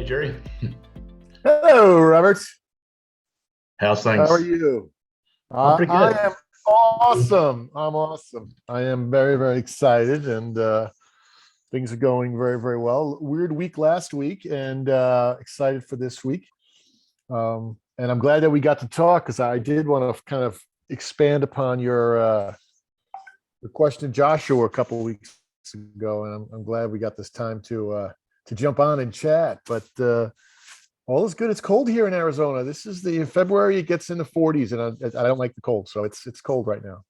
Hey, Jerry. Hello, Robert. How's How are things? you? I'm pretty I good. am awesome. I'm awesome. I am very, very excited, and things are going very, very well. Weird week last week, and excited for this week. And I'm glad that we got to talk because I did want to kind of expand upon your question to Joshua a couple of weeks ago, and I'm glad we got this time to jump on and chat. But all is good. It's cold here in Arizona. This is the February. It gets in the 40s, and I don't like the cold, so it's cold right now.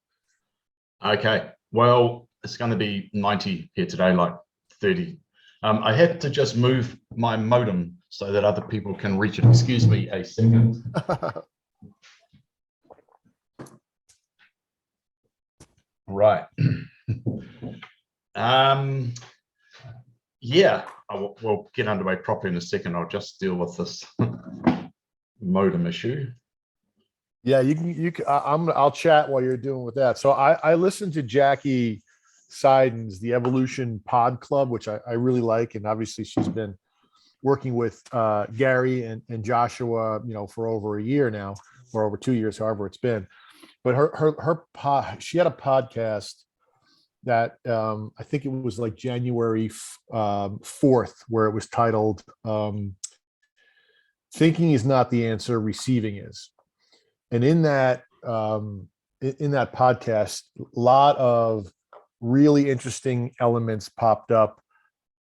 Okay. Well, it's going to be 90 here today, like 30. I had to just move my modem so that other people can reach it. Excuse me a second. Right. um, yeah, we'll get underway properly in a second. I'll just deal with this modem issue. Yeah, you can. I'll chat while you're doing with that. So I listened to Jackie Seiden's The Evolution Pod Club, which I really like, and obviously she's been working with Gary and Joshua, for over a year now, or over 2 years, however it's been. But she had a podcast that I think it was like January 4th, where it was titled "Thinking is not the answer, receiving is." And in that podcast, a lot of really interesting elements popped up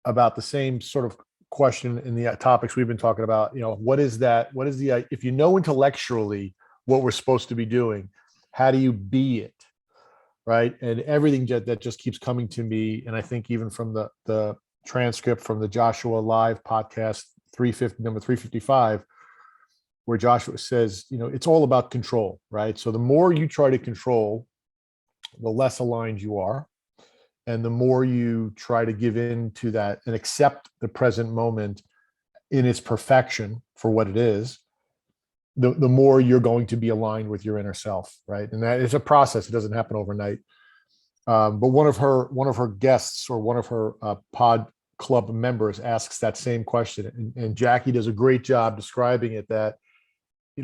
about the same sort of question in the topics we've been talking about. What is that? What is the, if you know intellectually what we're supposed to be doing, how do you be it? Right. And everything that just keeps coming to me. And I think even from the transcript from the Joshua Live podcast, number 355, where Joshua says, it's all about control, right? So the more you try to control, the less aligned you are. And the more you try to give in to that and accept the present moment in its perfection for what it is, the more you're going to be aligned with your inner self, right? And that is a process. It doesn't happen overnight. But one of her guests, or one of her pod club members, asks that same question. And Jackie does a great job describing it, that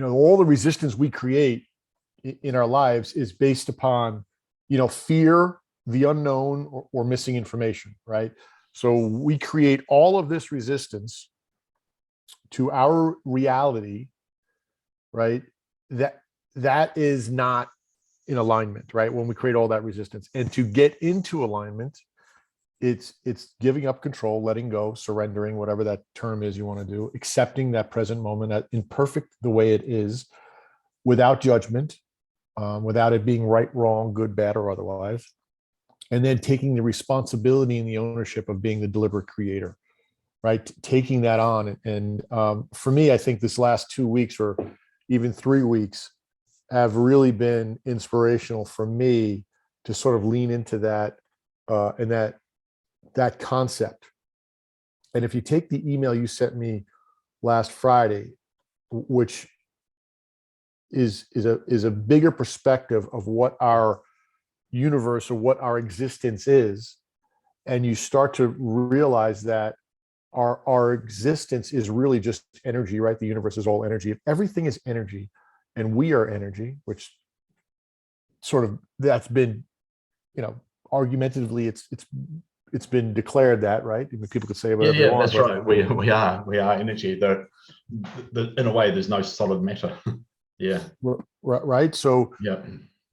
all the resistance we create in our lives is based upon, fear, the unknown, or missing information, right? So we create all of this resistance to our reality, right? That is not in alignment, right? When we create all that resistance, and to get into alignment, it's giving up control, letting go, surrendering, whatever that term is you want to do, accepting that present moment imperfect the way it is, without judgment, without it being right, wrong, good, bad, or otherwise, and then taking the responsibility and the ownership of being the deliberate creator, right? Taking that on. And for me, I think this last 2 weeks, or even 3 weeks, have really been inspirational for me to sort of lean into that, and that concept. And if you take the email you sent me last Friday, which is a bigger perspective of what our universe, or what our existence is, and you start to realize that our existence is really just energy, right? The universe is all energy. If everything is energy, and we are energy, which sort of, that's been, argumentatively, it's been declared that, right? I mean, people could say Yeah, whatever they yeah, want, that's but right. We are energy. In a way, there's no solid matter. Yeah, right. So yeah.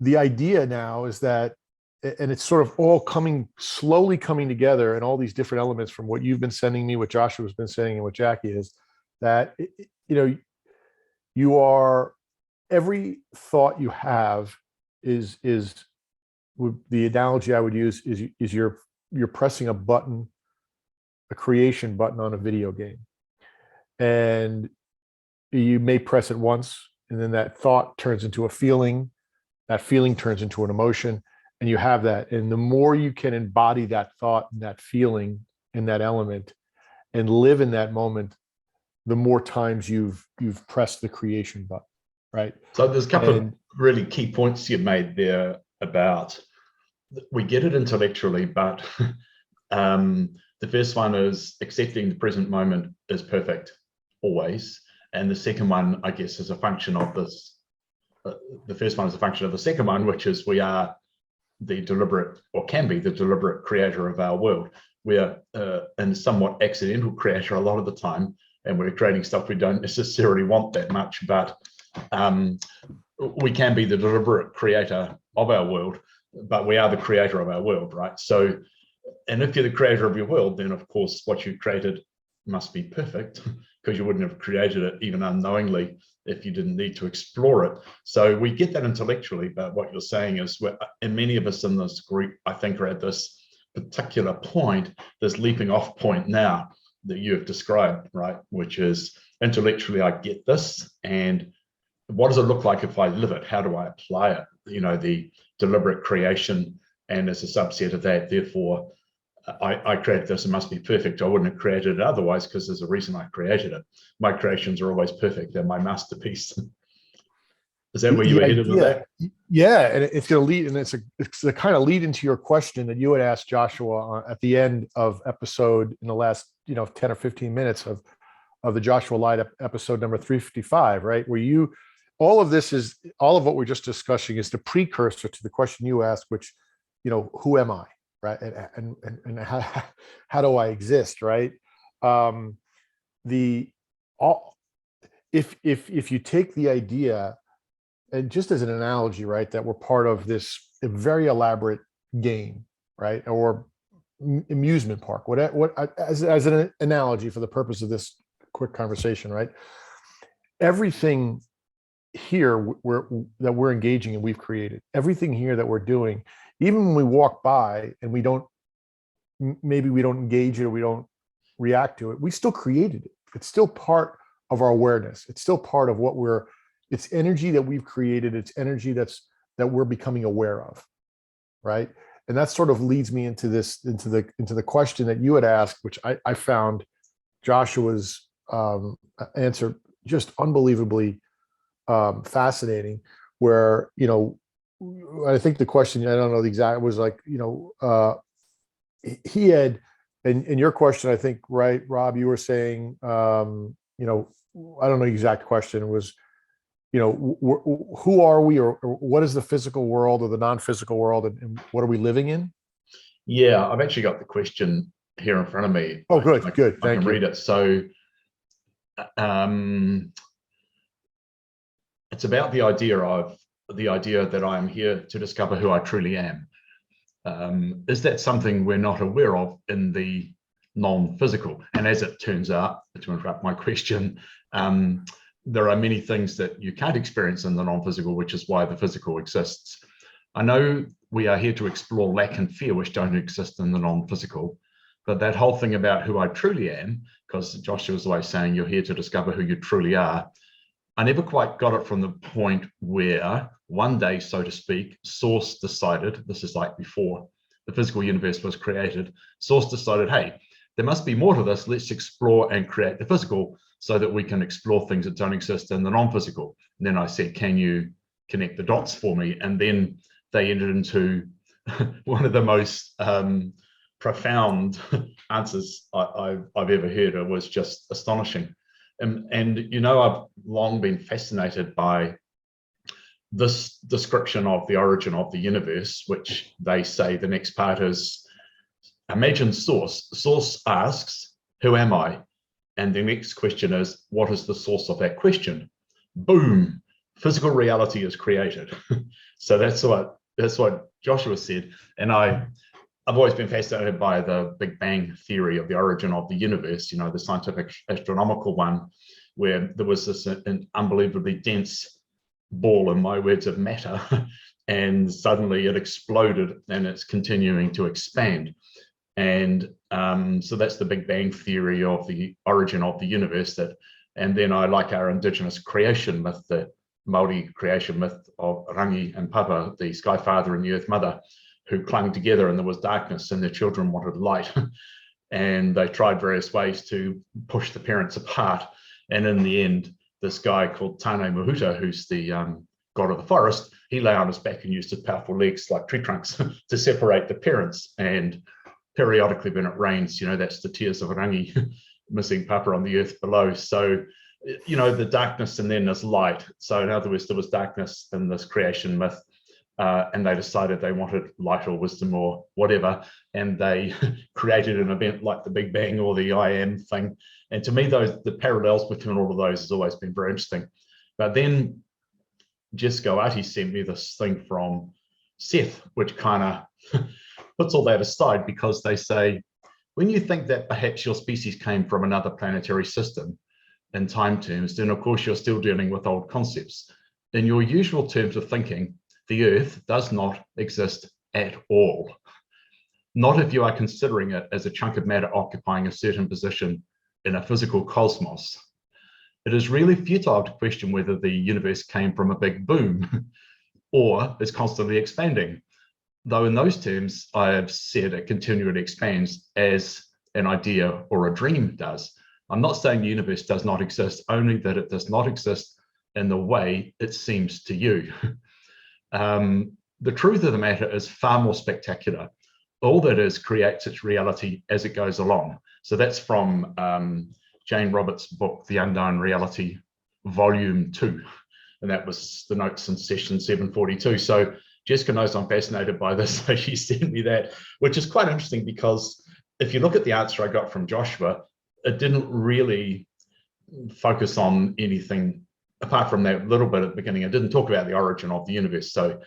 the idea now is that, and it's sort of all slowly coming together, and all these different elements from what you've been sending me, what Joshua's been saying, and what Jackie is, that, you are, every thought you have is the analogy I would use is you're pressing a button, a creation button on a video game. And you may press it once, and then that thought turns into a feeling, that feeling turns into an emotion, and you have that. And the more you can embody that thought and that feeling and that element, and live in that moment, the more times you've pressed the creation button, right? So there's a couple of And really key points you've made there about, we get it intellectually, but the first one is accepting the present moment is perfect. always. And the second one, I guess, is a function of this. The first one is a function of the second one, which is we are the deliberate, or can be the deliberate creator of our world. We are a somewhat accidental creator a lot of the time, and we're creating stuff we don't necessarily want that much, but we can be the deliberate creator of our world, but we are the creator of our world, right? So, and if you're the creator of your world, then of course what you created must be perfect, because you wouldn't have created it even unknowingly if you didn't need to explore it. So we get that intellectually, but what you're saying is, and many of us in this group, I think, are at this particular point, this leaping off point now that you have described, right? Which is intellectually, I get this, and what does it look like if I live it? How do I apply it? You know, the deliberate creation, and as a subset of that, therefore, I created this, it must be perfect. I wouldn't have created it otherwise, because there's a reason I created it. My creations are always perfect. They're my masterpiece. Is that where you were headed with that? Yeah, and it's going to lead, and it's a kind of lead into your question that you had asked Joshua at the end of episode, in the last 10 or 15 minutes of the Joshua Light episode number 355, right? Where all of what we're just discussing is the precursor to the question you asked, which, who am I, right? And how do I exist, right? If you take the idea, and just as an analogy, right, that we're part of this very elaborate game, right, or amusement park, as an analogy for the purpose of this quick conversation, right? Everything here that we're engaging in, we've created. Everything here that we're doing, even when we walk by and we don't engage it, or we don't react to it, we still created it. It's still part of our awareness. It's still part of it's energy that we've created. It's energy that we're becoming aware of, right? And that sort of leads me into the question that you had asked, which I found Joshua's answer just unbelievably fascinating. Where I think the question, I don't know the exact, was like, he had, and your question, I think, right, Rob, you were saying, I don't know the exact question, was, who are we, or what is the physical world or the non-physical world, and what are we living in? Yeah, I've actually got the question here in front of me. Oh, good. I can read it. So it's about the idea that I am here to discover who I truly am. Is that something we're not aware of in the non-physical? And as it turns out, to interrupt my question, there are many things that you can't experience in the non-physical, which is why the physical exists. I know we are here to explore lack and fear, which don't exist in the non-physical, but that whole thing about who I truly am, because Joshua was always saying you're here to discover who you truly are, I never quite got it from the point where one day, so to speak, Source decided, this is like before the physical universe was created, Source decided, hey, there must be more to this, let's explore and create the physical so that we can explore things that don't exist in the non-physical. And then I said, can you connect the dots for me? And then they entered into one of the most profound answers I've ever heard. It was just astonishing. And I've long been fascinated by this description of the origin of the universe, which they say the next part is, imagine Source. Source asks, who am I? And the next question is, what is the source of that question? Boom, physical reality is created. So that's what Joshua said. And I've always been fascinated by the Big Bang theory of the origin of the universe, the scientific astronomical one, where there was this an unbelievably dense ball, in my words, of matter, and suddenly it exploded and it's continuing to expand. And so that's the Big Bang theory of the origin of the universe. And then I like our indigenous creation myth, the Māori creation myth of Rangi and Papa, the Sky Father and the Earth Mother, who clung together, and there was darkness and their children wanted light. And they tried various ways to push the parents apart. And in the end, this guy called Tane Mahuta, who's the god of the forest, he lay on his back and used his powerful legs like tree trunks to separate the parents. And periodically when it rains, that's the tears of Rangi missing papa on the earth below. So, the darkness and then there's light. So in other words, there was darkness in this creation myth, and they decided they wanted light or wisdom or whatever, and they created an event like the Big Bang or the I Am thing. And to me, the parallels between all of those has always been very interesting. But then Jessica Arty sent me this thing from Seth, which kind of puts all that aside, because they say, when you think that perhaps your species came from another planetary system in time terms, then of course you're still dealing with old concepts. In your usual terms of thinking, the Earth does not exist at all. Not if you are considering it as a chunk of matter occupying a certain position in a physical cosmos. It is really futile to question whether the universe came from a big boom or is constantly expanding. Though in those terms, I have said it continually expands as an idea or a dream does. I'm not saying the universe does not exist, only that it does not exist in the way it seems to you. The truth of the matter is far more spectacular. All that is creates its reality as it goes along. So that's from Jane Roberts' book, The Unknown Reality, Volume 2. And that was the notes in session 742. So Jessica knows I'm fascinated by this, so she sent me that, which is quite interesting, because if you look at the answer I got from Joshua, it didn't really focus on anything apart from that little bit at the beginning. It didn't talk about the origin of the universe. So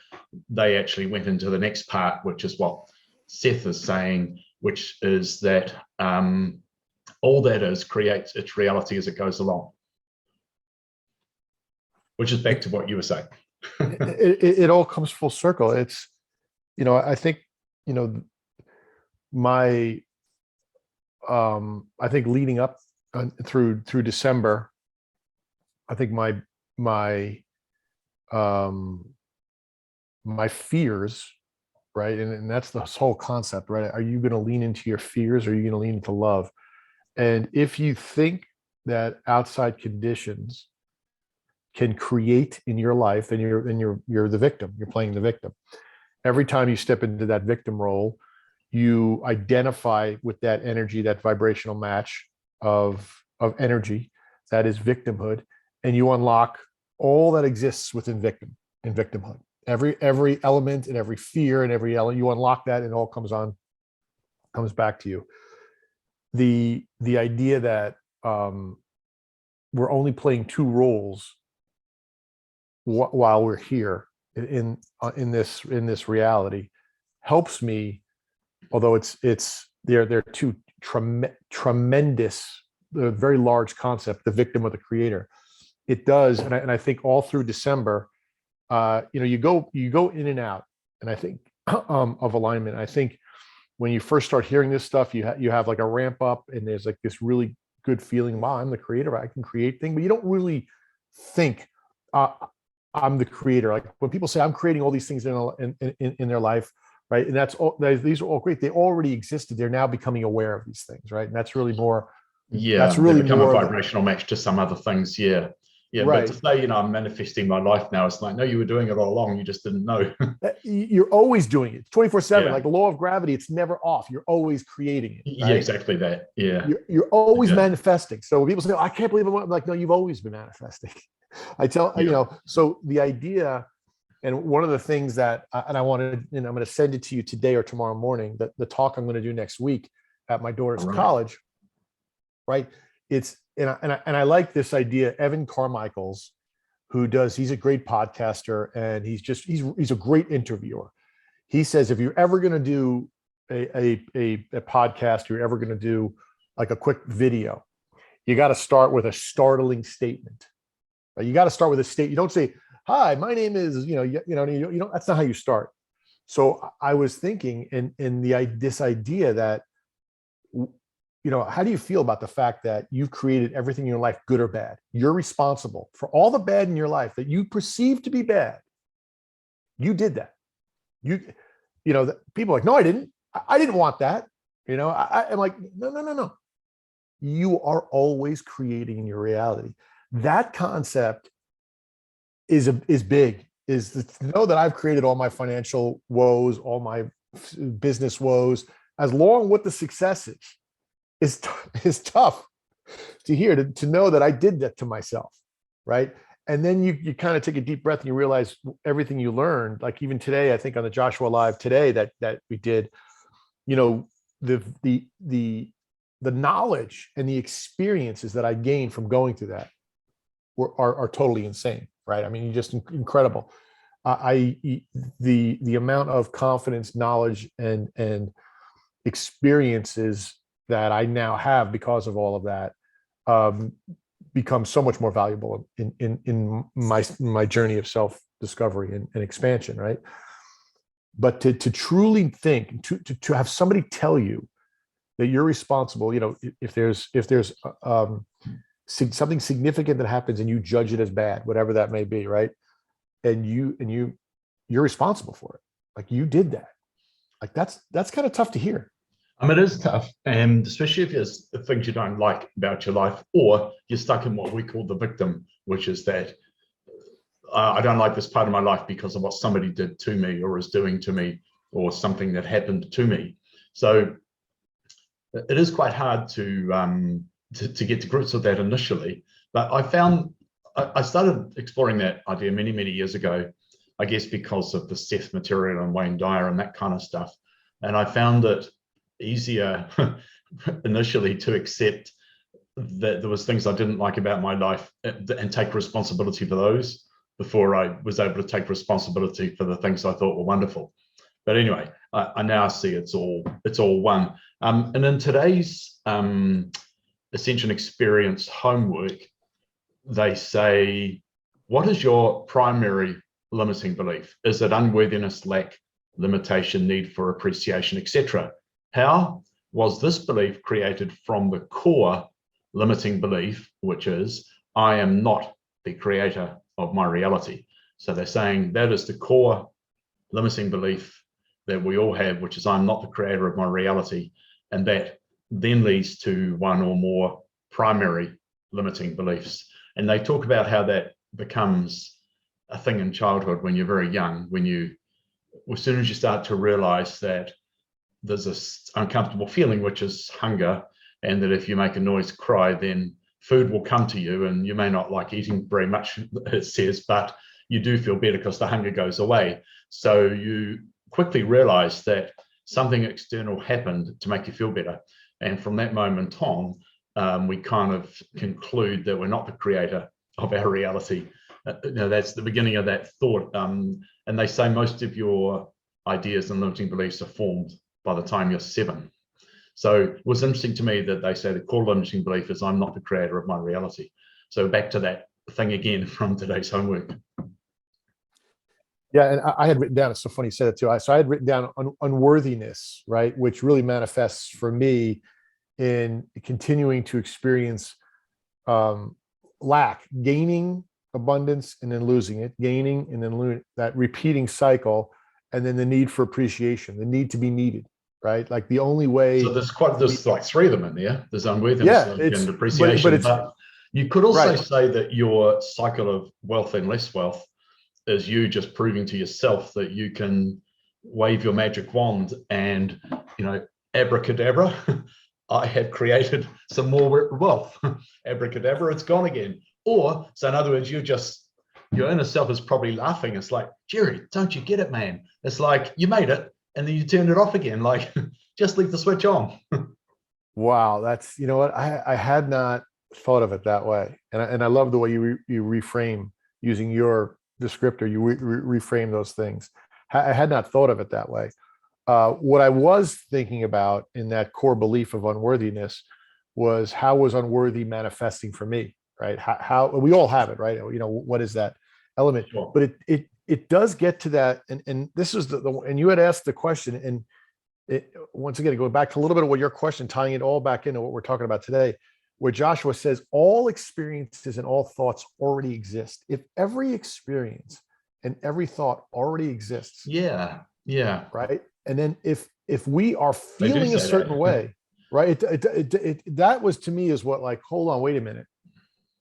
they actually went into the next part, which is what Seth is saying, which is that all that is creates its reality as it goes along, which is back to what you were saying. it all comes full circle. It's, I think, my, I think leading up through December, I think my fears, right? And that's the whole concept, right? Are you going to lean into your fears, or are you going to lean into love? And if you think that outside conditions can create in your life, and you're the victim, you're playing the victim. Every time you step into that victim role, you identify with that energy, that vibrational match of energy that is victimhood, and you unlock all that exists within victimhood. Every element and every fear and every element, you unlock that, and it all comes back to you. The idea that we're only playing two roles while we're here in this reality helps me, although they're two tremendous, very large concept, the victim or the creator. It does, and I think all through December, you go in and out, and I think of alignment. I think when you first start hearing this stuff, you have like a ramp up, and there's like this really good feeling. Wow, I'm the creator. I can create things, but you don't really think I'm the creator. Like when people say I'm creating all these things in their life, right? And these are all great. They already existed. They're now becoming aware of these things, right? And that's really more. Yeah, that's really become more a vibrational match to some other things. Yeah. Yeah, right. But to say, I'm manifesting my life now, it's like, no, you were doing it all along. You just didn't know. You're always doing it 24/7. Yeah. Like the law of gravity, it's never off. You're always creating it. Right? Yeah, exactly that. Yeah. You're always manifesting. So when people say, oh, I can't believe I'm like, no, you've always been manifesting. I tell, so the idea, and one of the things that, and I wanted, I'm going to send it to you today or tomorrow morning, the talk I'm going to do next week at my daughter's college, right? It's, and I like this idea. Evan Carmichael's, he's a great podcaster, and he's a great interviewer. He says, if you're ever going to do a podcast, you're ever going to do like a quick video, you got to start with a startling statement. You got to start with a state. You don't say, hi, my name is, you don't, that's not how you start. So I was thinking in this idea that, how do you feel about the fact that you've created everything in your life, good or bad? You're responsible for all the bad in your life that you perceive to be bad. You did that. People are like, no, I didn't. I didn't want that. I'm like, no. You are always creating in your reality. That concept is big, is to know that I've created all my financial woes, all my business woes, as long with the successes is tough. to hear, to know that I did that to myself, right? And then you kind of take a deep breath and you realize everything you learned. Like even today, I think on the Joshua Live today that we did, you know, the knowledge and the experiences that I gained from going through that are totally insane, right? I mean, just incredible. The amount of confidence, knowledge, and experiences that I now have because of all of that becomes so much more valuable in my journey of self-discovery and expansion, right? But to truly think, to have somebody tell you that you're responsible, you know, if there's something significant that happens and you judge it as bad, whatever that may be, right? And you're responsible for it. Like you did that. Like that's kind of tough to hear. I mean, it is tough, and especially if there's things you don't like about your life, or you're stuck in what we call the victim, which is that I don't like this part of my life because of what somebody did to me or is doing to me or something that happened to me. So it is quite hard to get to grips with that initially. But I started exploring that idea many, many years ago, I guess because of the Seth material and Wayne Dyer and that kind of stuff. And I found it easier initially to accept that there was things I didn't like about my life and take responsibility for those before I was able to take responsibility for the things I thought were wonderful. But anyway, I now see it's all one. And in today's Ascension Experience homework, they say, what is your primary limiting belief? Is it unworthiness, lack, limitation, need for appreciation, etc.? How was this belief created from the core limiting belief, which is, I am not the creator of my reality? So they're saying that is the core limiting belief that we all have, which is I'm not the creator of my reality. And that then leads to one or more primary limiting beliefs. And they talk about how that becomes a thing in childhood when you're very young, as soon as you start to realize that there's this uncomfortable feeling, which is hunger, and that if you make a noise, cry, then food will come to you, and you may not like eating very much, it says, but you do feel better because the hunger goes away. So you quickly realize that something external happened to make you feel better. And from that moment on, we kind of conclude that we're not the creator of our reality. That's the beginning of that thought. And they say most of your ideas and limiting beliefs are formed by the time you're 7. So it was interesting to me that they say the core limiting belief is I'm not the creator of my reality. So back to that thing again from today's homework. Yeah, and I had written down, it's so funny you said it too. So I had written down unworthiness, right? Which really manifests for me in continuing to experience lack, gaining abundance and then losing it, gaining and then that repeating cycle, and then the need for appreciation, the need to be needed, right? Like the only way. So there's like 3 of them in there. There's unworthiness and appreciation, but you could also say that your cycle of wealth and less wealth is you just proving to yourself that you can wave your magic wand and, abracadabra, I have created some more wealth. Abracadabra, it's gone again. Or, so in other words, your inner self is probably laughing. It's like, Jerry, don't you get it, man? It's like you made it and then you turned it off again. Like, just leave the switch on. Wow, that's, you know what? I had not thought of it that way. And I love the way you reframe using your descriptor, you reframe those things. I had not thought of it that way. What I was thinking about in that core belief of unworthiness was how was unworthy manifesting for me, right? How we all have it, right? What is that element? Sure. But it does get to that, and this is and you had asked the question, and once again, going back to a little bit of what your question, tying it all back into what we're talking about today, where Joshua says all experiences and all thoughts already exist. If every experience and every thought already exists, yeah, right. And then if we are feeling a certain way, right? That was to me is what, like, hold on, wait a minute,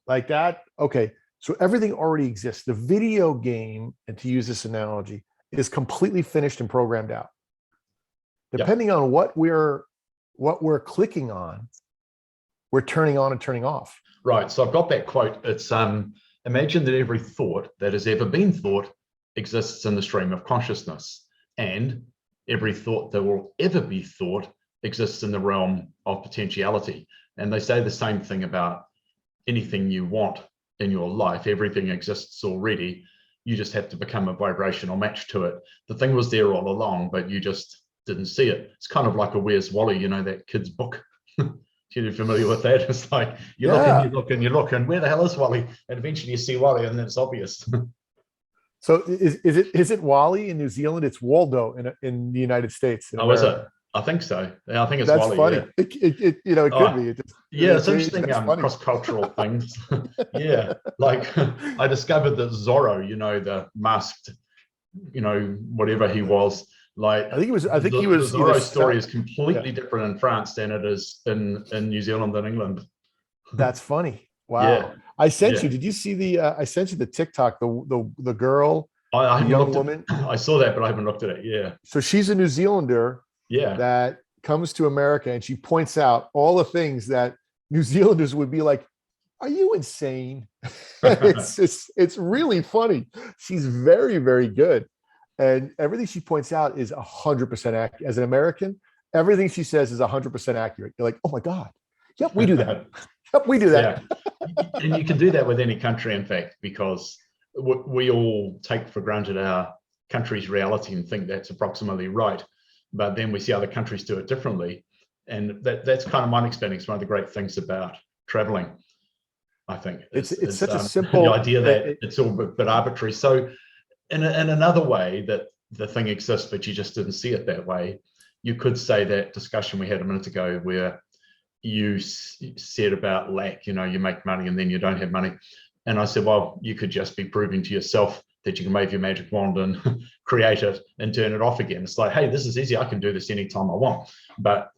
like that. Okay, so everything already exists. The video game, and to use this analogy, is completely finished and programmed out. Depending on what we're clicking on, we're turning on and turning off. Right. So I've got that quote. It's imagine that every thought that has ever been thought exists in the stream of consciousness, and every thought that will ever be thought exists in the realm of potentiality. And they say the same thing about anything you want in your life. Everything exists already. You just have to become a vibrational match to it. The thing was there all along, but you just didn't see it. It's kind of like a Where's Wally, you know, that kid's book. You're familiar with that? It's like you look and you look and you look, and where the hell is Wally? And eventually you see Wally, and then it's obvious. So is it Wally in New Zealand? It's Waldo in the United States. Oh, is it? I think so. Yeah, I think it's That's Wally. funny. Yeah. It could be. It's interesting cross-cultural things. Yeah, like I discovered that Zorro, you know, the masked, you know, whatever he was. Like I think he was. the Zorro story is completely different in France than it is in New Zealand and England. That's funny. Wow. Yeah. I sent you. Did you see the? I sent you the TikTok. The girl, the young woman. I saw that, but I haven't looked at it. Yeah. So she's a New Zealander. Yeah. That comes to America, and she points out all the things that New Zealanders would be like, "Are you insane?" It's really funny. She's very, very good. And everything she points out is 100% accurate. As an American, everything she says is 100% accurate. You're like, oh my God. Yep, we do that. Yep, we do that. Yeah. And you can do that with any country, in fact, because we all take for granted our country's reality and think that's approximately right. But then we see other countries do it differently. And that's kind of my experience. One of the great things about traveling, I think. It's such a simple... The idea that it's all a bit arbitrary. So in another way that the thing exists, but you just didn't see it that way, you could say that discussion we had a minute ago where you said about lack, you know, you make money and then you don't have money. And I said, well, you could just be proving to yourself that you can wave your magic wand and create it and turn it off again. It's like, hey, this is easy. I can do this anytime I want. But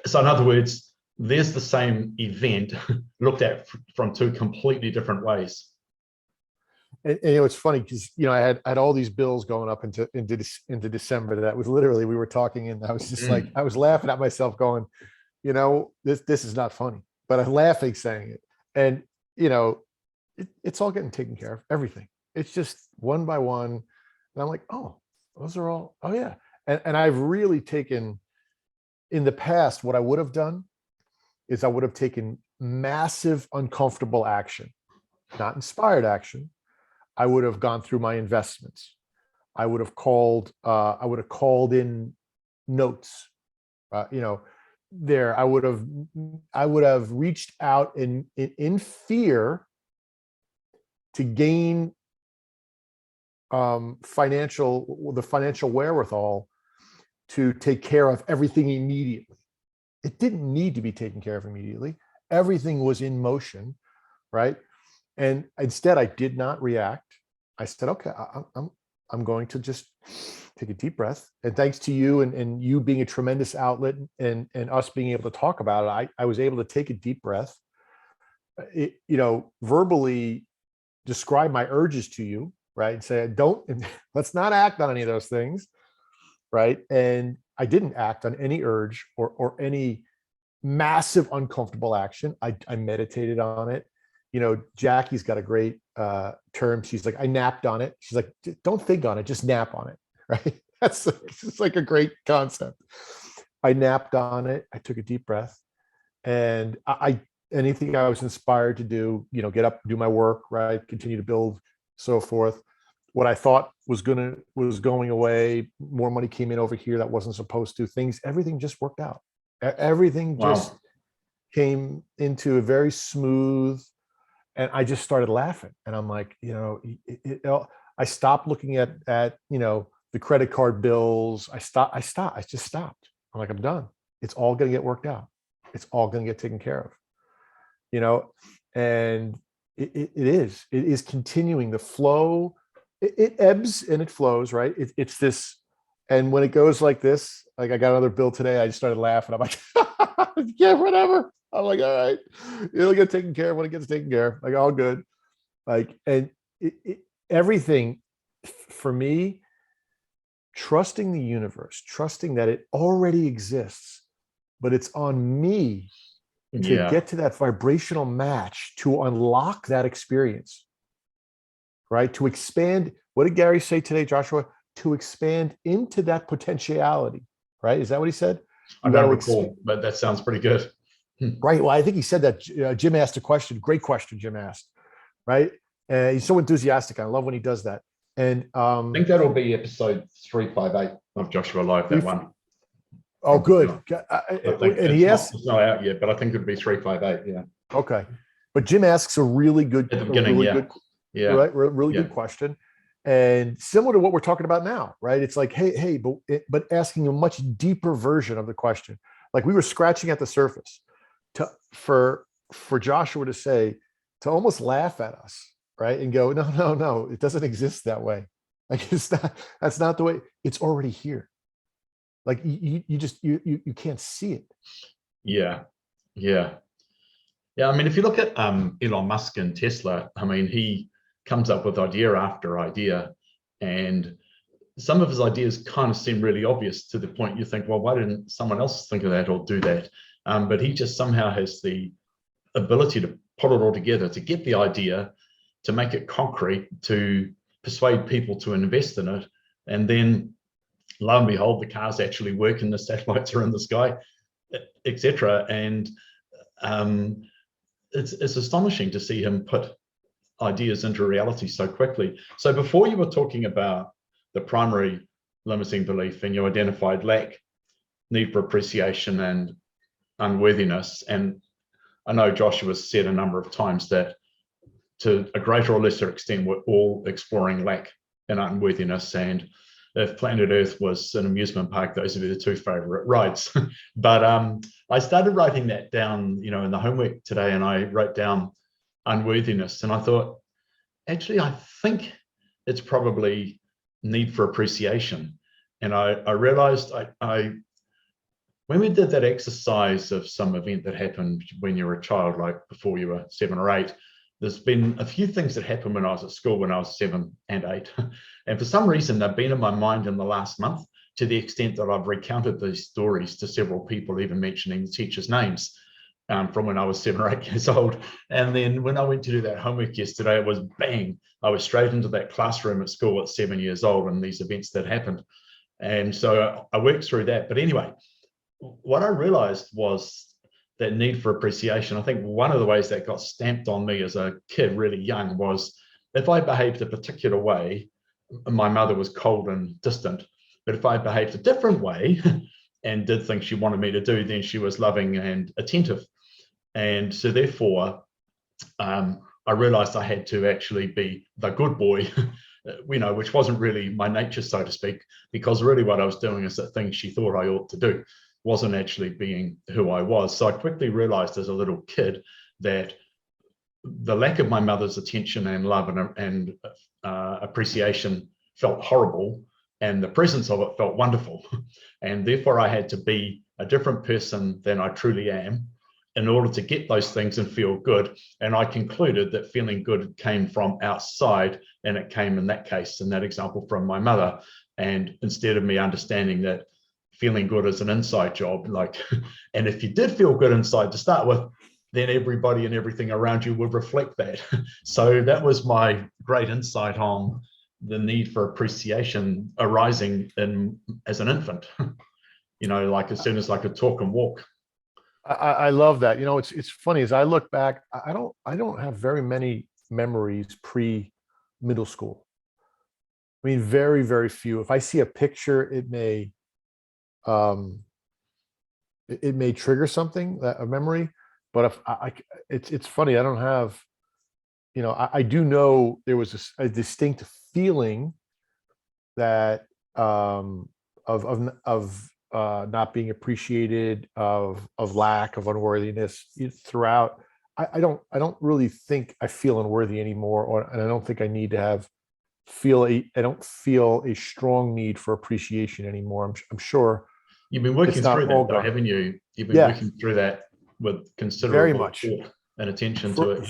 so in other words, there's the same event looked at from two completely different ways. And you know, it's funny because, you know, I had all these bills going up into December. That was literally, we were talking, and I was just like, I was laughing at myself going, you know, this is not funny, but I'm laughing saying it. And, you know, it's all getting taken care of, everything. It's just one by one. And I'm like, oh, those are all, oh yeah. And I've really taken, in the past, what I would have done is I would have taken massive, uncomfortable action, not inspired action. I would have gone through my investments. I would have called in notes, you know, there. I would have reached out in fear to gain the financial wherewithal to take care of everything immediately. It didn't need to be taken care of immediately. Everything was in motion, right? And instead, I did not react. I said, okay, I'm going to just take a deep breath. And thanks to you and you being a tremendous outlet and us being able to talk about it, I was able to take a deep breath, you know, verbally describe my urges to you, right? And say, let's not act on any of those things, right? And I didn't act on any urge or any massive uncomfortable action. I meditated on it. You know, Jackie's got a great term. She's like, I napped on it. She's like, don't think on it, just nap on it, right? That's it's like a great concept. I napped on it. I took a deep breath, and anything I was inspired to do, you know, get up, do my work, right, continue to build, so forth. What I thought was going away, more money came in over here that wasn't supposed to. Everything just worked out. Everything just came into a very smooth. And I just started laughing, and I'm like, you know, I stopped looking at, you know, the credit card bills. I just stopped. I'm like, I'm done. It's all going to get worked out. It's all going to get taken care of, you know, and it is continuing the flow. It ebbs and it flows, right? It's this. And when it goes like this, like I got another bill today, I just started laughing. I'm like, yeah, whatever. I'm like, all right, it'll get taken care of when it gets taken care of. Like, all good. Like, and everything for me, trusting the universe, trusting that it already exists, but it's on me to Yeah. get to that vibrational match, to unlock that experience, right? To expand. What did Gary say today, Joshua? To expand into that potentiality, right? Is that what he said? I don't recall, but that sounds pretty good. Right. Well, I think he said that. Jim asked a question. Great question, Jim asked. Right. And he's so enthusiastic. I love when he does that. And I think that'll be episode 358 of Joshua Live, that one. Oh, good. And he asked, it's not out yet, but I think it'd be 358. Yeah. Okay. But Jim asks a really good, at the beginning, good, right? Really good question. And similar to what we're talking about now, right? It's like, hey, but asking a much deeper version of the question. Like we were scratching at the surface for Joshua to say, to almost laugh at us, right? And go, no, it doesn't exist that way. Like that's not the way. It's already here. Like you just can't see it. Yeah. I mean, if you look at Elon Musk and Tesla, I mean, he comes up with idea after idea, and some of his ideas kind of seem really obvious to the point you think, well, why didn't someone else think of that or do that? But he just somehow has the ability to put it all together, to get the idea, to make it concrete, to persuade people to invest in it, and then lo and behold, the cars actually work and the satellites are in the sky, etc. And it's astonishing to see him put ideas into reality so quickly. So before you were talking about the primary limiting belief, and you identified lack, need for appreciation, and unworthiness. And I know Joshua said a number of times that to a greater or lesser extent, we're all exploring lack and unworthiness. And if planet Earth was an amusement park, those would be the two favorite rides. But I started writing that down, in the homework today, and I wrote down unworthiness. And I thought, actually, I think it's probably need for appreciation. And I realized when we did that exercise of some event that happened when you were a child, like before you were 7 or 8, there's been a few things that happened when I was at school when I was 7 and 8. And for some reason, they've been in my mind in the last month, to the extent that I've recounted these stories to several people, even mentioning the teachers' names from when I was 7 or 8 years old. And then when I went to do that homework yesterday, it was bang, I was straight into that classroom at school at 7 years old and these events that happened. And so I worked through that. But anyway, what I realized was that need for appreciation. I think one of the ways that got stamped on me as a kid, really young, was if I behaved a particular way, my mother was cold and distant. But if I behaved a different way and did things she wanted me to do, then she was loving and attentive. And so therefore, I realized I had to actually be the good boy, which wasn't really my nature, so to speak, because really what I was doing is the things she thought I ought to do, wasn't actually being who I was. So I quickly realized as a little kid that the lack of my mother's attention and love and appreciation felt horrible, and the presence of it felt wonderful. And therefore I had to be a different person than I truly am in order to get those things and feel good. And I concluded that feeling good came from outside, and it came in that case, in that example, from my mother. And instead of me understanding that feeling good is an inside job, and if you did feel good inside to start with, then everybody and everything around you would reflect that. So that was my great insight on the need for appreciation arising as an infant, as soon as I could talk and walk. I love that. It's funny, as I look back, I don't have very many memories pre-middle school. I mean, very, very few. If I see a picture, it may trigger something, a memory. But if it's funny, I don't have, I do know there was a distinct feeling that of not being appreciated, of lack, of unworthiness throughout. I don't really think I feel unworthy anymore, and I don't think I need to I don't feel a strong need for appreciation anymore. I'm sure you've been working through that, though, haven't you? You've been working through that with considerable very much thought and attention to it.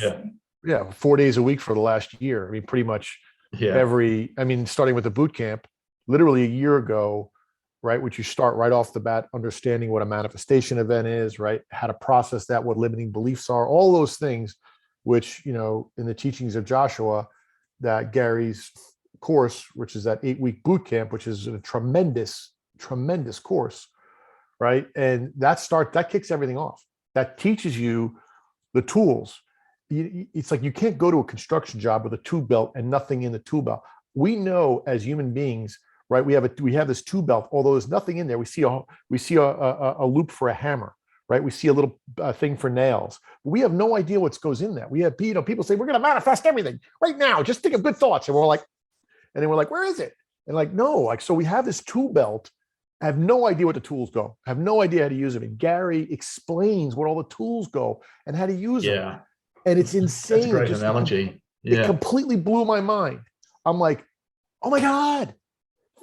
Yeah, 4 days a week for the last year. I mean, pretty much starting with the boot camp, literally a year ago, right? Which you start right off the bat, understanding what a manifestation event is, right? How to process that, what limiting beliefs are, all those things, which, in the teachings of Joshua, that Gary's course, which is that 8-week boot camp, which is a tremendous course, right? And that kicks everything off. That teaches you the tools. It's like you can't go to a construction job with a tool belt and nothing in the tool belt. We know as human beings, right? We have this tool belt. Although there's nothing in there, we see a loop for a hammer, right? We see a little thing for nails. We have no idea what goes in that. We have people say we're going to manifest everything right now. Just think of good thoughts, and then we're like, where is it? And like, no, so we have this tool belt. I have no idea what the tools go. I have no idea how to use them. And Gary explains where all the tools go and how to use them. And it's insane. That's a great analogy. It completely blew my mind. I'm like, oh my God,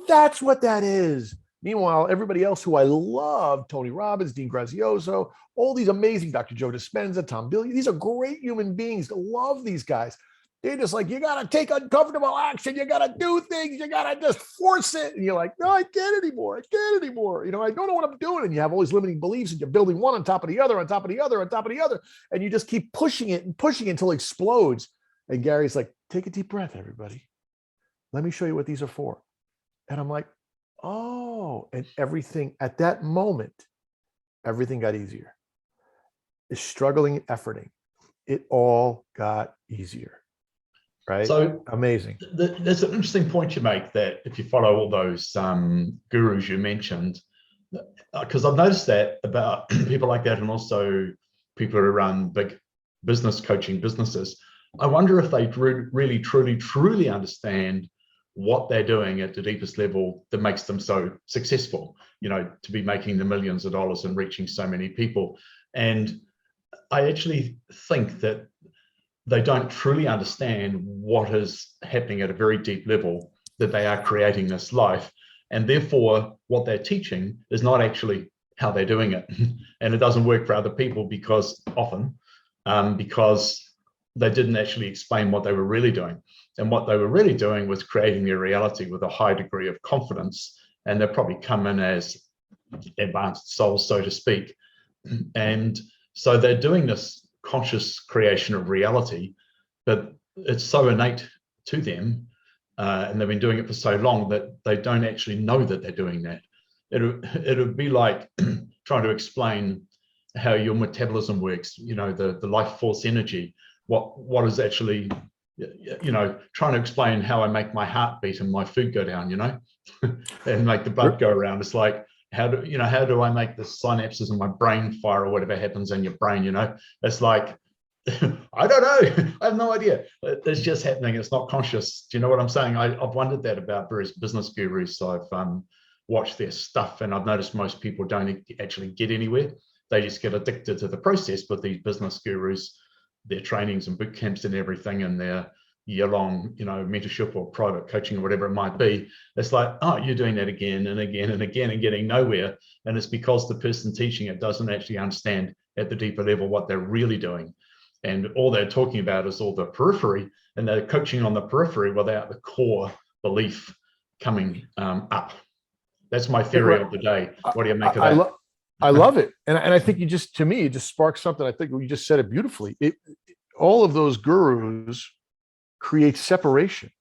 that's what that is. Meanwhile, everybody else who I love, Tony Robbins, Dean Grazioso, all these amazing, Dr. Joe Dispenza, Tom Billion, these are great human beings. I love these guys. They're just like, you got to take uncomfortable action. You got to do things. You got to just force it. And you're like, no, I can't anymore. I don't know what I'm doing. And you have all these limiting beliefs and you're building one on top of the other, on top of the other, on top of the other. And you just keep pushing it until it explodes. And Gary's like, take a deep breath, everybody. Let me show you what these are for. And I'm like, oh, and everything at that moment, everything got easier. Is struggling, efforting. It all got easier. Right. So amazing. There's an interesting point you make that if you follow all those gurus you mentioned, because I've noticed that about people like that, and also people who run big business coaching businesses. I wonder if they really, truly understand what they're doing at the deepest level that makes them so successful, to be making the millions of dollars and reaching so many people. And I actually think that they don't truly understand what is happening at a very deep level, that they are creating this life. And therefore, what they're teaching is not actually how they're doing it. And it doesn't work for other people because they didn't actually explain what they were really doing. And what they were really doing was creating their reality with a high degree of confidence. And they probably come in as advanced souls, so to speak. And so they're doing this conscious creation of reality, but it's so innate to them, and they've been doing it for so long that they don't actually know that they're doing that. It would be like trying to explain how your metabolism works, the life force energy, what is actually, trying to explain how I make my heart beat and my food go down, and make the blood go around. It's like, how do I make the synapses in my brain fire, or whatever happens in your brain? It's like, I don't know. I have no idea. It's just happening. It's not conscious. Do you know what I'm saying? I've wondered that about various business gurus. I've watched their stuff, and I've noticed most people don't actually get anywhere. They just get addicted to the process with these business gurus, their trainings and boot camps and everything, and their year-long, mentorship or private coaching or whatever it might be. It's like, oh, you're doing that again and again and again and getting nowhere. And it's because the person teaching it doesn't actually understand at the deeper level what they're really doing. And all they're talking about is all the periphery, and they're coaching on the periphery without the core belief coming up. That's my theory of the day. What do you make of that? I love it. And I think it just sparked something. I think you just said it beautifully. All of those gurus create separation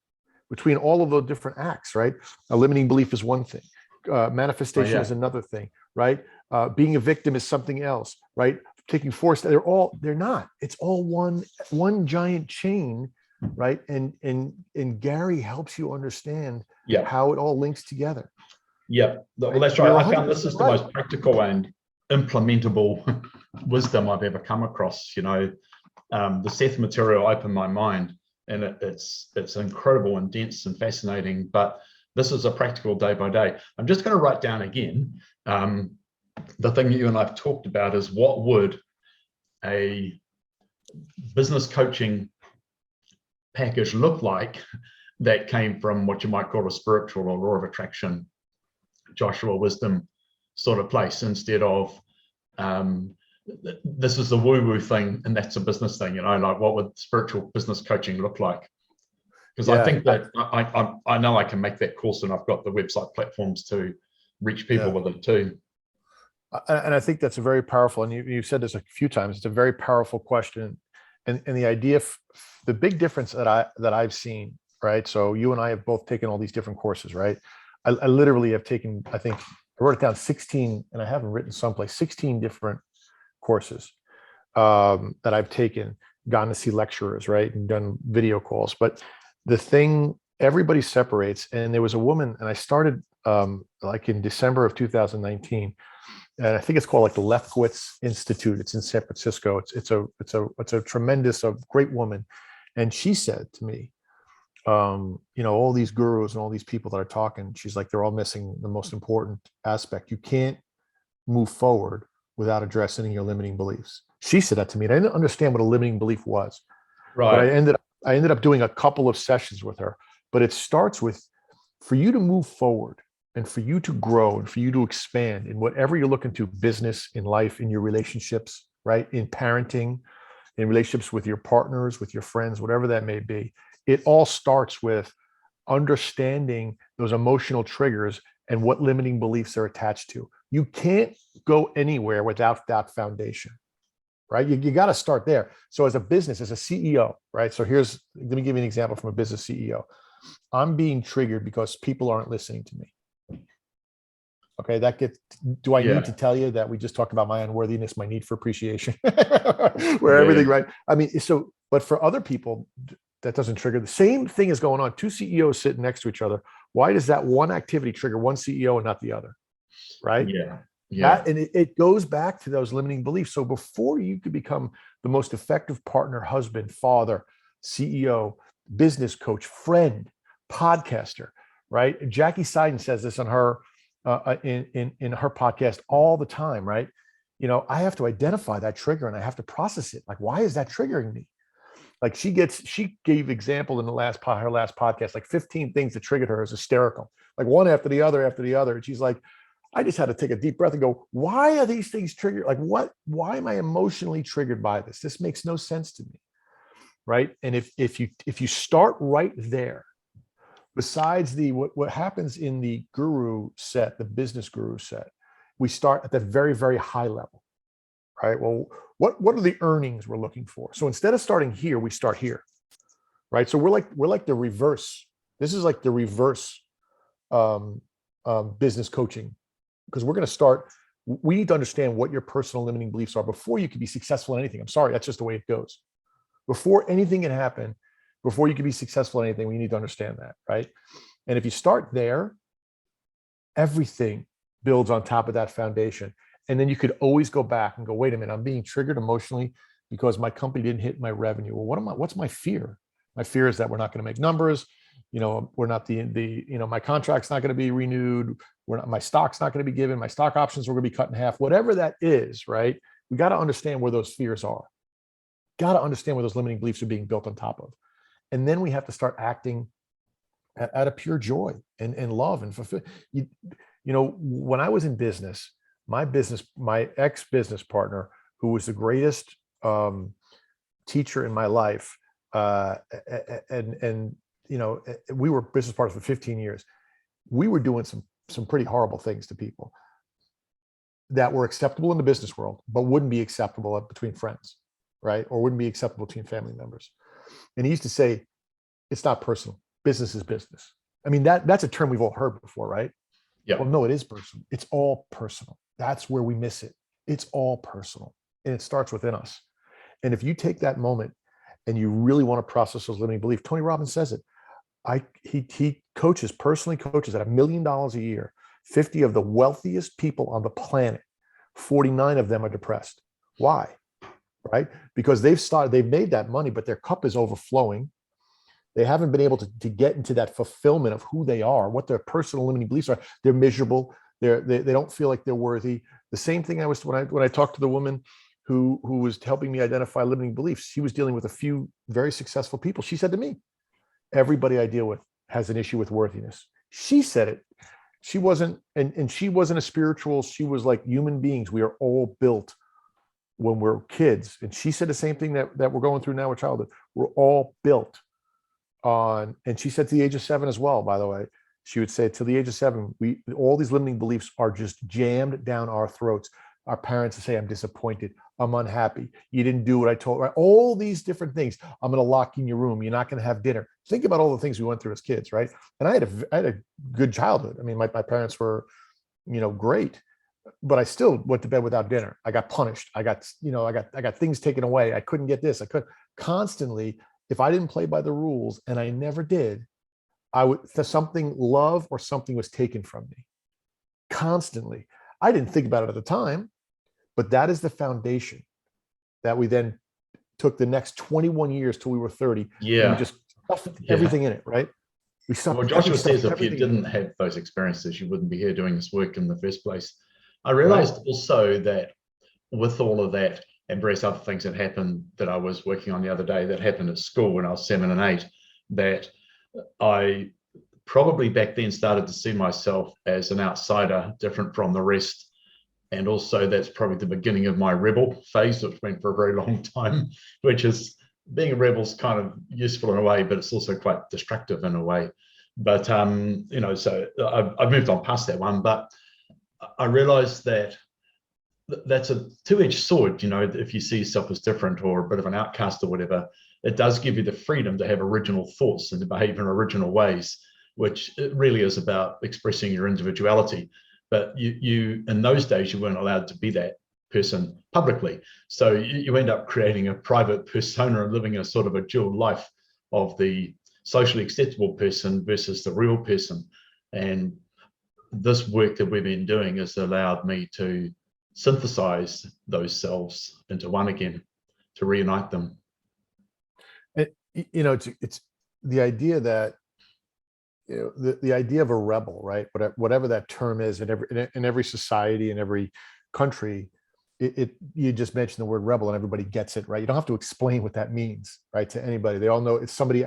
between all of the different acts, right? A limiting belief is one thing. Manifestation is another thing, right? Being a victim is something else, right? Taking force, they're not. It's all one giant chain, right? And Gary helps you understand how it all links together. Yeah, well, that's right. I found this is the most practical and implementable wisdom I've ever come across. The Seth material opened my mind, and it's incredible and dense and fascinating, but this is a practical day by day. I'm just going to write down again, the thing that you and I've talked about is, what would a business coaching package look like that came from what you might call a spiritual or law of attraction, Joshua wisdom sort of place, instead of this is the woo-woo thing and that's a business thing, like what would spiritual business coaching look like? Because I think that I know I can make that course, and I've got the website platforms to reach people with it too. And I think that's a very powerful, and you've said this a few times, it's a very powerful question. And the idea, the big difference that I've seen, right? So you and I have both taken all these different courses, right? I literally have taken, I think I wrote it down 16, and I haven't written someplace, 16 different courses that I've taken, gone to see lecturers, right? And done video calls. But the thing, everybody separates. And there was a woman, and I started like in December of 2019. And I think it's called like the Lefkowitz Institute. It's in San Francisco. It's a tremendous, a great woman. And she said to me, all these gurus and all these people that are talking, she's like, they're all missing the most important aspect. You can't move forward without addressing your limiting beliefs. She said that to me, and I didn't understand what a limiting belief was. Right. But I ended up doing a couple of sessions with her. But it starts with, for you to move forward and for you to grow and for you to expand in whatever you're looking to, business, in life, in your relationships, right? In parenting, in relationships with your partners, with your friends, whatever that may be. It all starts with understanding those emotional triggers and what limiting beliefs are attached to. You can't go anywhere without that foundation, right? You got to start there. So as a business, as a CEO, right? So let me give you an example from a business CEO. I'm being triggered because people aren't listening to me. Okay, do I need to tell you that we just talked about my unworthiness, my need for appreciation, everything, right? I mean, but for other people, that doesn't trigger. The same thing is going on. Two CEOs sitting next to each other. Why does that one activity trigger one CEO and not the other? Right? Yeah. And it goes back to those limiting beliefs. So before you could become the most effective partner, husband, father, CEO, business coach, friend, podcaster, right? Jackie Seiden says this on her in her podcast all the time, right? I have to identify that trigger and I have to process it. Like, why is that triggering me? Like she gave example in her last podcast, like 15 things that triggered her as hysterical, like one after the other. And she's like, I just had to take a deep breath and go, why are these things triggered? Like why am I emotionally triggered by this? This makes no sense to me. Right. And if you start right there, besides what happens in the guru set, the business guru set, we start at the very, very high level. Right. Well, what are the earnings we're looking for? So instead of starting here, we start here. Right. So we're like the reverse. This is like the reverse business coaching, because we're going to start. We need to understand what your personal limiting beliefs are before you can be successful in anything. I'm sorry, that's just the way it goes. Before anything can happen, before you can be successful in anything, we need to understand that. Right. And if you start there, everything builds on top of that foundation. And then you could always go back and go, wait a minute, I'm being triggered emotionally because my company didn't hit my revenue. Well, what's my fear? My fear is that we're not going to make numbers. We're not my contract's not going to be renewed. My stock's not going to be given. My stock options are going to be cut in half. Whatever that is, right? We got to understand where those fears are. Got to understand where those limiting beliefs are being built on top of. And then we have to start acting out of pure joy and love and fulfill. When I was in business, my ex-business partner, who was the greatest teacher in my life, and we were business partners for 15 years. We were doing some pretty horrible things to people that were acceptable in the business world, but wouldn't be acceptable between friends, right? Or wouldn't be acceptable between family members. And he used to say, it's not personal. Business is business. I mean, that's a term we've all heard before, right? Yeah. Well, no, it is personal. It's all personal. That's where we miss it. It's all personal. And it starts within us. And if you take that moment and you really want to process those limiting beliefs, Tony Robbins says it. He personally coaches at $1 million a year, 50 of the wealthiest people on the planet, 49 of them are depressed. Why? Right? Because they've made that money, but their cup is overflowing. They haven't been able to get into that fulfillment of who they are, what their personal limiting beliefs are. They're miserable. They don't feel like they're worthy. The same thing when I talked to the woman who was helping me identify limiting beliefs. She was dealing with a few very successful people. She said to me, everybody I deal with has an issue with worthiness. She said it. She wasn't a spiritual. She was like, human beings, we are all built when we're kids. And she said the same thing that we're going through now with childhood. We're all built on, and she said to the age of 7 as well, by the way, she would say, till the age of 7, all these limiting beliefs are just jammed down our throats. Our parents would say, I'm disappointed, I'm unhappy, you didn't do what I told, right? All these different things. I'm going to lock you in your room, you're not going to have dinner. Think about all the things we went through as kids, right? And I had a good childhood. I mean, my parents were, great, but I still went to bed without dinner. I got punished. I got things taken away. I couldn't get this. I could constantly, if I didn't play by the rules, and I never did, love or something was taken from me constantly. I didn't think about it at the time, but that is the foundation that we then took the next 21 years till we were 30. Yeah. And we just stuffed everything in it, right? Well, Joshua says if you didn't have those experiences, you wouldn't be here doing this work in the first place. I realized also that with all of that and various other things that happened that I was working on the other day that happened at school when I was 7 and 8, that I probably back then started to see myself as an outsider, different from the rest. And also that's probably the beginning of my rebel phase, which went for a very long time, which is being a rebel is kind of useful in a way, but it's also quite destructive in a way. But, so I've moved on past that one, but I realized that that's a two-edged sword. If you see yourself as different or a bit of an outcast or whatever, it does give you the freedom to have original thoughts and to behave in original ways, which it really is about expressing your individuality. But you in those days, you weren't allowed to be that person publicly. So you end up creating a private persona and living a sort of a dual life of the socially acceptable person versus the real person. And this work that we've been doing has allowed me to synthesize those selves into one again, to reunite them. It's the idea that the idea of a rebel, right? Whatever that term is in every society, in every country, you just mentioned the word rebel and everybody gets it, right? You don't have to explain what that means, right, to anybody. They all know it's somebody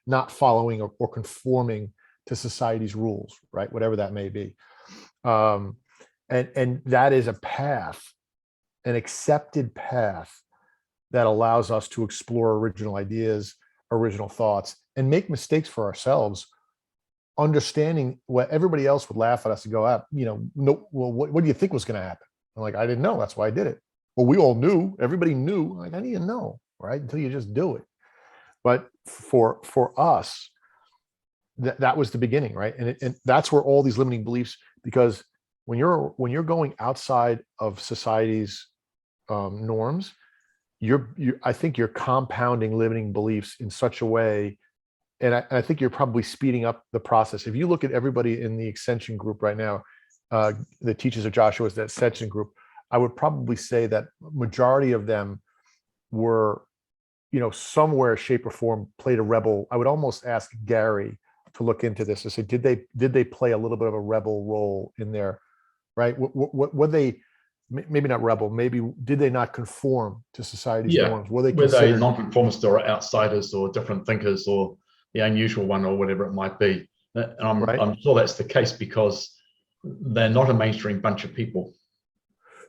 not following or conforming to society's rules, right? Whatever that may be. And that is a path, an accepted path that allows us to explore original ideas, original thoughts, and make mistakes for ourselves, understanding what everybody else would laugh at us and go, no, well, what do you think was going to happen? I'm like, I didn't know. That's why I did it. Well, we all knew. Everybody knew. Like, I didn't know, right? Until you just do it. But for us, that was the beginning, right? And that's where all these limiting beliefs, because when you're going outside of society's norms, I think you're compounding limiting beliefs in such a way. And I think you're probably speeding up the process. If you look at everybody in the Ascension group right now, the teachers of Joshua's that Ascension group, I would probably say that majority of them were, somewhere, shape or form, played a rebel. I would almost ask Gary to look into this to say, did they play a little bit of a rebel role in there, right? Were they, maybe not rebel, maybe did they not conform to society's norms? Were they non-conformists or outsiders or different thinkers or the unusual one or whatever it might be? And I'm sure that's the case because they're not a mainstream bunch of people.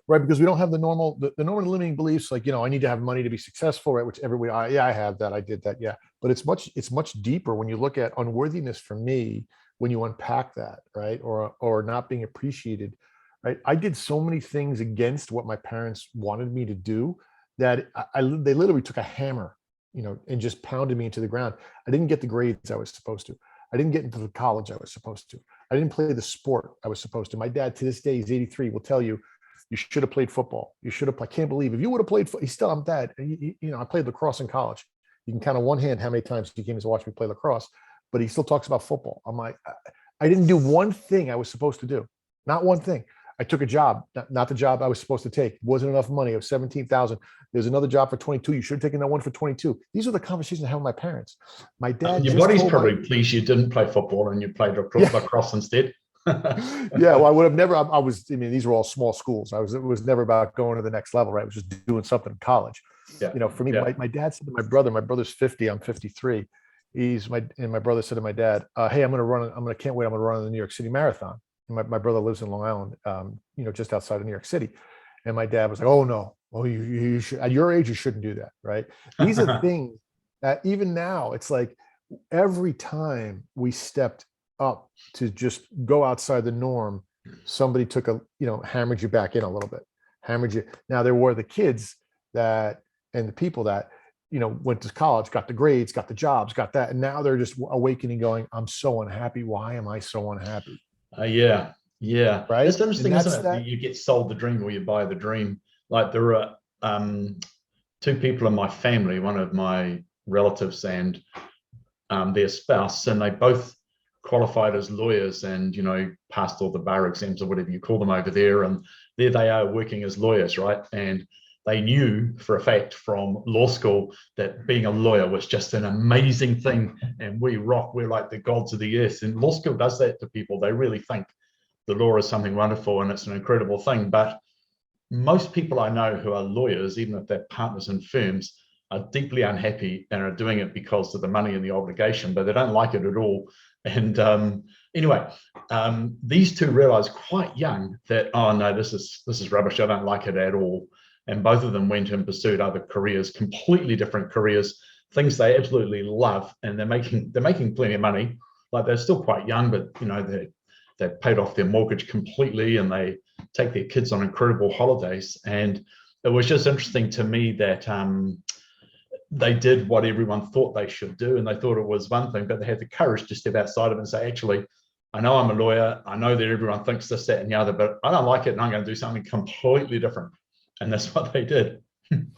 Right, because we don't have the normal limiting beliefs, like, I need to have money to be successful, right? Which everybody, I have that, I did that, yeah. But it's much deeper when you look at unworthiness. For me, when you unpack that, right, or not being appreciated, right? I did so many things against what my parents wanted me to do that they literally took a hammer, and just pounded me into the ground. I didn't get the grades I was supposed to. I didn't get into the college I was supposed to. I didn't play the sport I was supposed to. My dad, to this day, he's 83, will tell you, you should have played football. You should have. I can't believe if you would have played. I'm dad. I played lacrosse in college. You can count on one hand how many times he came to watch me play lacrosse, but he still talks about football. I'm like, I didn't do one thing I was supposed to do. Not one thing. I took a job, not the job I was supposed to take. It wasn't enough money. It was 17,000. There's another job for 22. You should have taken that one for 22. These are the conversations I have with my parents. My dad. Your body's probably pleased you didn't play football and you played lacrosse instead. Yeah, well, I would have never. These were all small schools. It was never about going to the next level, right? It was just doing something in college. Yeah. For me, my dad said to my brother's 50, I'm 53. My brother said to my dad, hey, can't wait, I'm going to run the New York City Marathon. And my brother lives in Long Island, just outside of New York City. And my dad was like, oh no, you should, at your age, you shouldn't do that, right? These are things that even now, it's like every time we stepped up to just go outside the norm, somebody took hammered you back in a little bit, hammered you. Now there were the kids and the people that, went to college, got the grades, got the jobs, got that. And now they're just awakening going, I'm so unhappy. Why am I so unhappy? Yeah. Yeah. Right. It's interesting, That's isn't it? You get sold the dream or you buy the dream. Like there are two people in my family, one of my relatives and their spouse, and they both qualified as lawyers and, passed all the bar exams or whatever you call them over there. And there they are working as lawyers, right? And they knew for a fact from law school that being a lawyer was just an amazing thing. And we're like the gods of the earth. And law school does that to people. They really think the law is something wonderful and it's an incredible thing. But most people I know who are lawyers, even if they're partners in firms, are deeply unhappy and are doing it because of the money and the obligation, but they don't like it at all. And anyway, these two realized quite young that, oh no, this is rubbish. I don't like it at all. And both of them went and pursued other careers, completely different careers, things they absolutely love, and they're making plenty of money. Like they're still quite young, but they've paid off their mortgage completely, and they take their kids on incredible holidays. And it was just interesting to me that they did what everyone thought they should do, and they thought it was one thing, but they had the courage to step outside of it and say, actually, I know I'm a lawyer. I know that everyone thinks this, that, and the other, but I don't like it, and I'm going to do something completely different. And that's what they did. And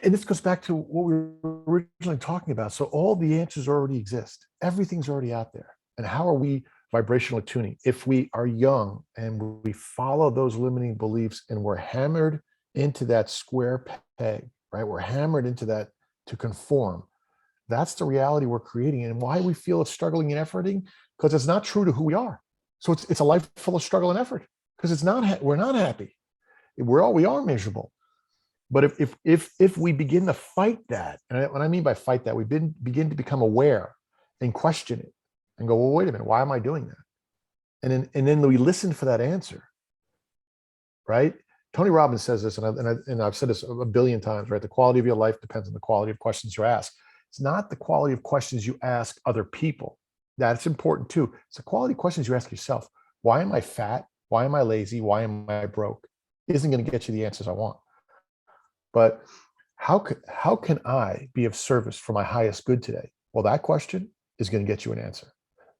this goes back to what we were originally talking about. So all the answers already exist. Everything's already out there. And how are we vibrationally tuning? If we are young and we follow those limiting beliefs and we're hammered into that square peg, right? We're hammered into that to conform. That's the reality we're creating. And why we feel it's struggling and efforting, because it's not true to who we are. So it's a life full of struggle and effort, because we're not happy. We are miserable. But if we begin to fight that, and what I mean by fight that, we begin to become aware and question it and go, well, wait a minute, why am I doing that? And then we listen for that answer, right? Tony Robbins says this, and I've said this a billion times, right? The quality of your life depends on the quality of questions you ask. It's not the quality of questions you ask other people. That's important too. It's the quality of questions you ask yourself. Why am I fat? Why am I lazy? Why am I broke? Isn't going to get you the answers I want. But how can I be of service for my highest good today? Well, that question is going to get you an answer.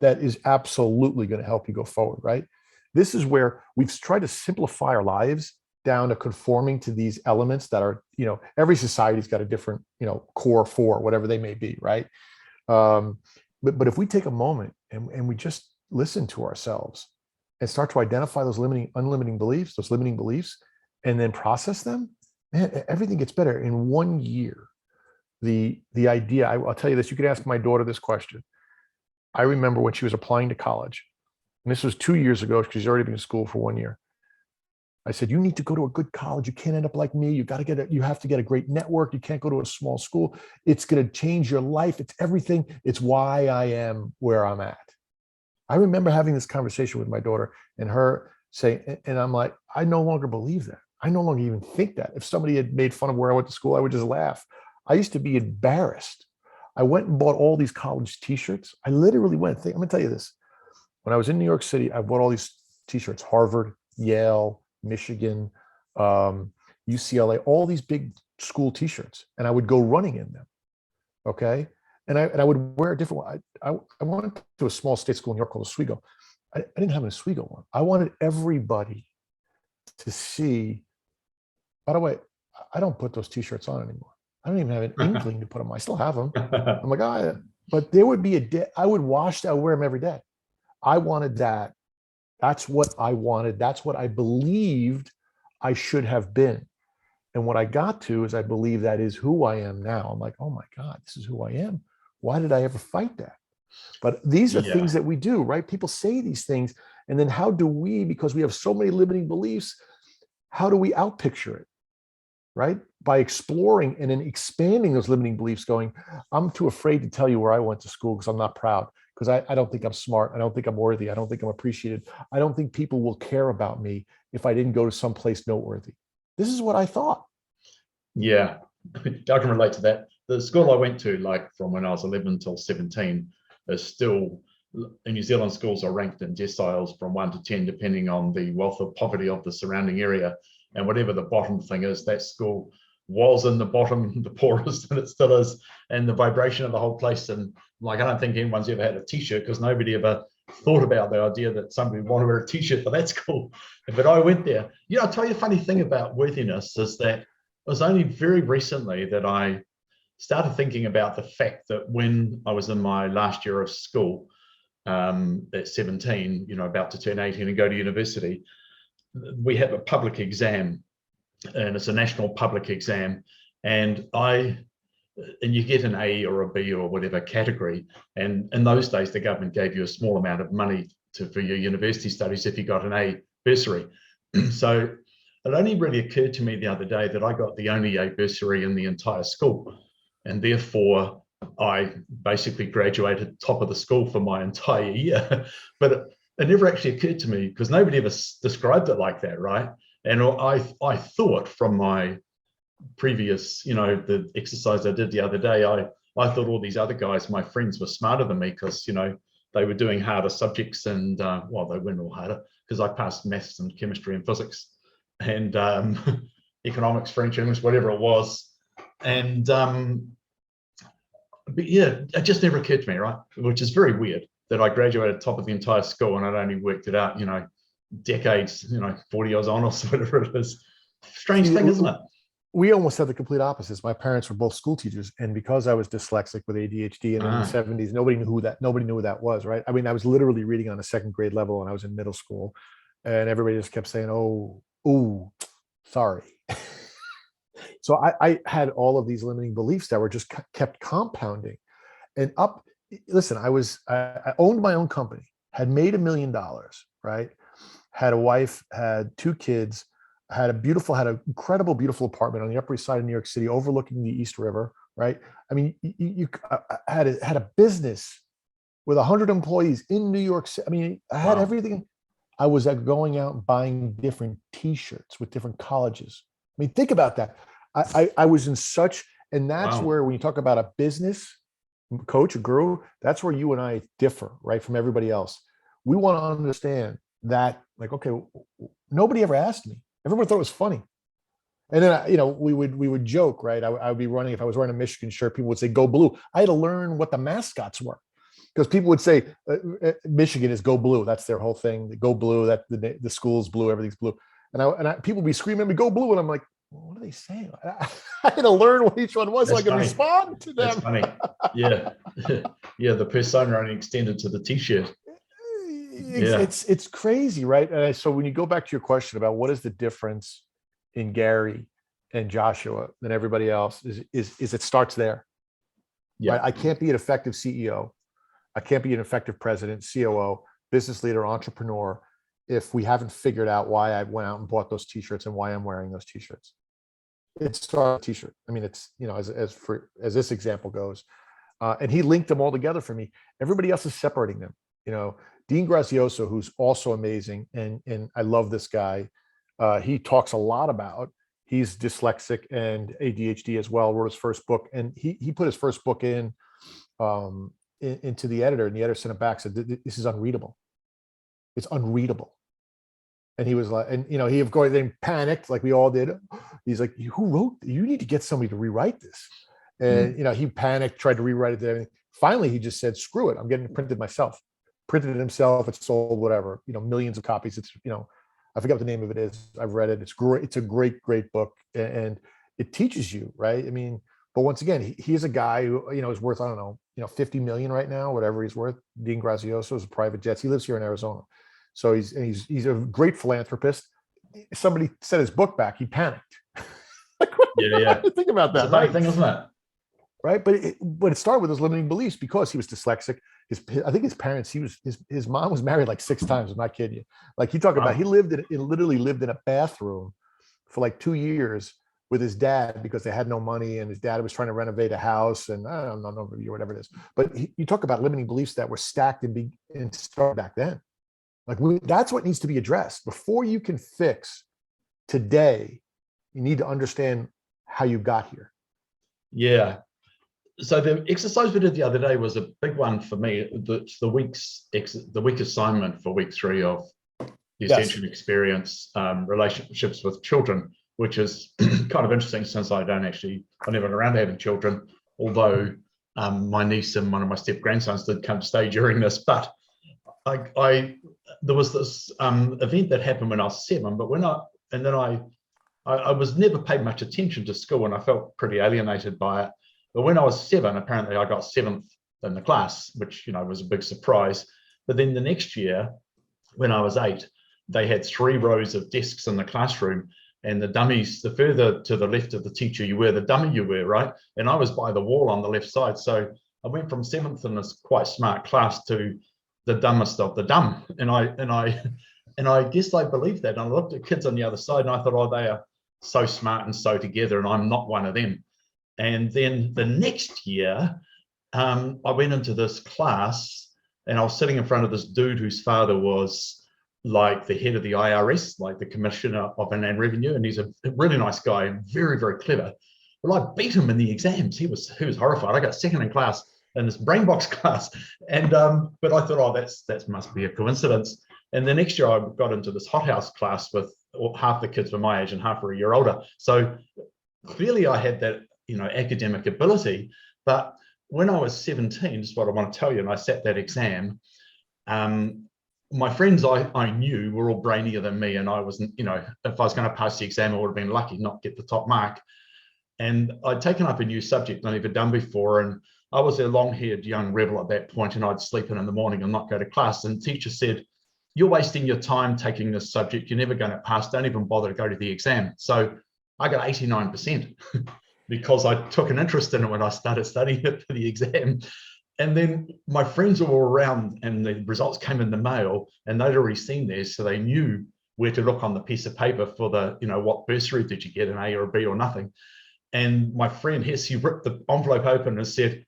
That is absolutely going to help you go forward, right? This is where we've tried to simplify our lives down to conforming to these elements that are, every society's got a different, core four, whatever they may be, right? But if we take a moment and we just listen to ourselves and start to identify those limiting beliefs, and then process them, man, everything gets better. In 1 year, the idea, I'll tell you this, you could ask my daughter this question. I remember when she was applying to college, and this was 2 years ago, because she's already been in school for 1 year. I said, you need to go to a good college. You can't end up like me. You have to get a great network. You can't go to a small school. It's going to change your life. It's everything. It's why I am where I'm at. I remember having this conversation with my daughter and her saying, and I'm like, I no longer believe that. I no longer even think that. If somebody had made fun of where I went to school, I would just laugh. I used to be embarrassed. I went and bought all these college t-shirts. I literally went, I'm going to tell you this. When I was in New York City, I bought all these t-shirts, Harvard, Yale, Michigan, UCLA, all these big school t-shirts. And I would go running in them. Okay. And I would wear a different one. I went to a small state school in New York called Oswego. I didn't have an Oswego one. I wanted everybody to see, by the way, I don't put those t-shirts on anymore. I don't even have an inkling to put them. I still have them. I'm like, but there would be a day, I would wash, I would wear them every day. I wanted that. That's what I wanted. That's what I believed I should have been. And what I got to is I believe that is who I am now. I'm like, oh my God, this is who I am. Why did I ever fight that? But these are things that we do, right? People say these things. And then how do we, because we have so many limiting beliefs, how do we outpicture it, right? By exploring and then expanding those limiting beliefs, going, I'm too afraid to tell you where I went to school because I'm not proud, because I don't think I'm smart. I don't think I'm worthy. I don't think I'm appreciated. I don't think people will care about me if I didn't go to some place noteworthy. This is what I thought. Yeah, I can relate to that. The school I went to, like from when I was 11 till 17, is still in New Zealand, schools are ranked in deciles from 1 to 10, depending on the wealth or poverty of the surrounding area. And whatever the bottom thing is, that school was in the bottom, the poorest, and it still is. And the vibration of the whole place. And like, I don't think anyone's ever had a t-shirt, because nobody ever thought about the idea that somebody would want to wear a t-shirt for that school. But I went there. I'll tell you a funny thing about worthiness is that it was only very recently that I started thinking about the fact that when I was in my last year of school, at 17, about to turn 18 and go to university, we have a public exam, and it's a national public exam, and you get an A or a B or whatever category. And in those days, the government gave you a small amount of money for your university studies if you got an A bursary. So it only really occurred to me the other day that I got the only A bursary in the entire school, and therefore I basically graduated top of the school for my entire year. But it never actually occurred to me, because nobody ever described it like that, right? And I thought from my previous, the exercise I did the other day, I thought all these other guys, my friends, were smarter than me, because they were doing harder subjects, and they weren't all harder, because I passed maths and chemistry and physics and economics, French, English, whatever it was. And but yeah, it just never occurred to me, right? Which is very weird that I graduated top of the entire school, and I'd only worked it out, decades, 40 years on or so, whatever it is. Strange thing, isn't it? We almost had the complete opposites. My parents were both school teachers, and because I was dyslexic with ADHD in the 70s, nobody knew who that was, right? I mean, I was literally reading on a second grade level when I was in middle school, and everybody just kept saying, "Oh, sorry." So I had all of these limiting beliefs that were just kept compounding. And listen, I owned my own company, had made $1 million, right? Had a wife, had 2 kids, had an incredible, beautiful apartment on the Upper East Side of New York City, overlooking the East River, right? I mean, I had a business with 100 employees in New York City. I mean, I had everything. I was going out and buying different T-shirts with different colleges. I mean, think about that. I was in such, and that's where, when you talk about a business coach, a guru, that's where you and I differ, right, from everybody else. We want to understand that, like, okay, nobody ever asked me. Everyone thought it was funny. And then, we would joke, right? I would be running, if I was wearing a Michigan shirt, people would say, "Go Blue." I had to learn what the mascots were, because people would say, Michigan is Go Blue. That's their whole thing. Go Blue. That the school's blue. Everything's blue. And people would be screaming at me, "Go Blue." And I'm like, what are they saying? I had to learn what each one was so I could respond to them. That's funny. Yeah. Yeah. The persona only extended to the T-shirt. Yeah. It's crazy, right? And so when you go back to your question about what is the difference in Gary and Joshua than everybody else, is it starts there. Yeah. Right? I can't be an effective CEO. I can't be an effective president, COO, business leader, entrepreneur, if we haven't figured out why I went out and bought those T-shirts and why I'm wearing those T-shirts. It's a T-shirt. I mean, it's, as this example goes, and he linked them all together for me. Everybody else is separating them. Dean Grazioso, who's also amazing, and I love this guy. He talks a lot about, he's dyslexic and ADHD as well. Wrote his first book, and he put his first book into the editor, and the editor sent it back, said, "This is unreadable. It's unreadable." And he was like, and he of course then panicked, like we all did. He's like, "Who wrote? You need to get somebody to rewrite this." And he panicked, tried to rewrite it. Everything. Finally, he just said, "Screw it! I'm getting it printed myself." Printed it himself. It's sold whatever, millions of copies. It's I forget what the name of it is. I've read it. It's great. It's a great book, and it teaches you, right? I mean, but once again, he's a guy who is worth, I don't know, 50 million right now, whatever he's worth. Dean Grazioso is a private jets. He lives here in Arizona. So he's a great philanthropist. Somebody sent his book back. He panicked. Yeah. Think about that. It's a funny thing, isn't it? Right, but it started with his limiting beliefs, because he was dyslexic. I think his parents. His mom was married like 6 times. I'm not kidding you. Like, you talk about, he literally lived in a bathroom for like 2 years with his dad, because they had no money, and his dad was trying to renovate a house, and I don't know, whatever it is. But you talk about limiting beliefs that were stacked and started back then. Like, that's what needs to be addressed. Before you can fix today, you need to understand how you got here. Yeah. So the exercise we did the other day was a big one for me. The week assignment for week 3 of the Ascension experience, relationships with children, which is kind of interesting since I never got around to having children, although my niece and one of my step grandsons did come to stay during this. But there was this event that happened when I was 7, but I was never paid much attention to school, and I felt pretty alienated by it. But when I was 7, apparently I got 7th in the class, which was a big surprise. But then the next year, when I was 8, they had 3 rows of desks in the classroom, and the dummies, the further to the left of the teacher you were, the dummy you were, right? And I was by the wall on the left side. So I went from 7th in this quite smart class to the dumbest of the dumb. And I guess I believed that. And I looked at kids on the other side and I thought, oh, they are so smart and so together, and I'm not one of them. And then the next year, I went into this class and I was sitting in front of this dude whose father was like the head of the IRS, like the commissioner of Inland Revenue. And he's a really nice guy and very, very clever. Well, I beat him in the exams. He was horrified. I got 2nd in class in this brain box class. And but I thought, oh, that must be a coincidence. And the next year I got into this hothouse class with half the kids were my age and half were a year older. So clearly I had that, academic ability. But when I was 17, just what I want to tell you, and I sat that exam, my friends I knew were all brainier than me. And I wasn't, if I was going to pass the exam, I would have been lucky not get the top mark. And I'd taken up a new subject I'd never done before. And I was a long-haired young rebel at that point, and I'd sleep in the morning and not go to class. And the teacher said, "You're wasting your time taking this subject. You're never going to pass. Don't even bother to go to the exam." So I got 89% because I took an interest in it when I started studying it for the exam. And then my friends were all around and the results came in the mail and they'd already seen theirs. So they knew where to look on the piece of paper for the, what bursary did you get, an A or a B or nothing. And my friend, he ripped the envelope open and said,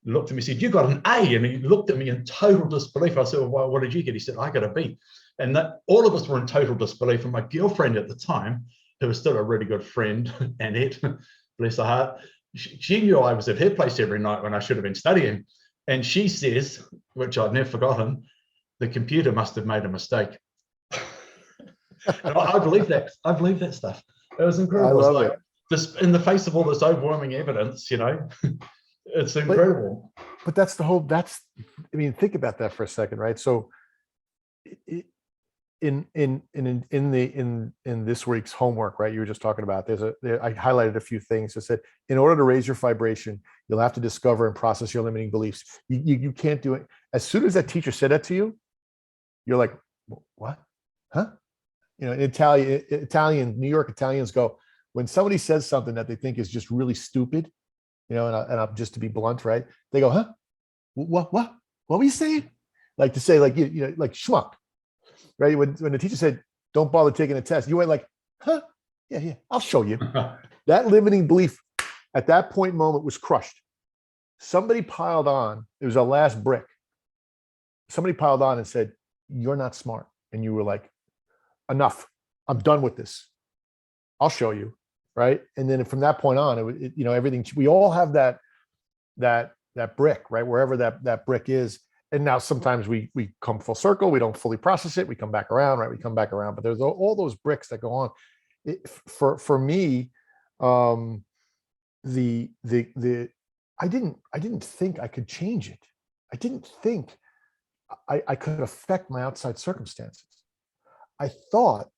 looked at me, said, "You got an A." And he looked at me in total disbelief. I said, "Well, what did you get?" He said, "I got a B." And that all of us were in total disbelief. And my girlfriend at the time, who was still a really good friend, Annette, bless her heart, she knew I was at her place every night when I should have been studying. And she says, which I've never forgotten, "The computer must have made a mistake." And I believe that. I believe that stuff. It was incredible. I love it. This, in the face of all this overwhelming evidence, it's incredible. But think about that for a second, right? So in this week's homework, right, you were just talking about, I highlighted a few things. I said, in order to raise your vibration, you'll have to discover and process your limiting beliefs. You can't do it. As soon as that teacher said that to you, you're like, what? Huh? New York Italians go, when somebody says something that they think is just really stupid, and I'm just, to be blunt, right? They go, huh? What were you saying? Like to say, like, like schmuck, right? When the teacher said, "Don't bother taking a test," you went like, huh? Yeah, I'll show you. That limiting belief at that point moment was crushed. Somebody piled on, it was our last brick. Somebody piled on and said, "You're not smart." And you were like, enough, I'm done with this. I'll show you. Right. And then from that point on, everything, we all have that brick, right? Wherever that brick is. And now sometimes we come full circle. We don't fully process it. We come back around, right? We come back around, but there's all those bricks that go on. For me, I didn't think I could change it. I didn't think I could affect my outside circumstances. I thought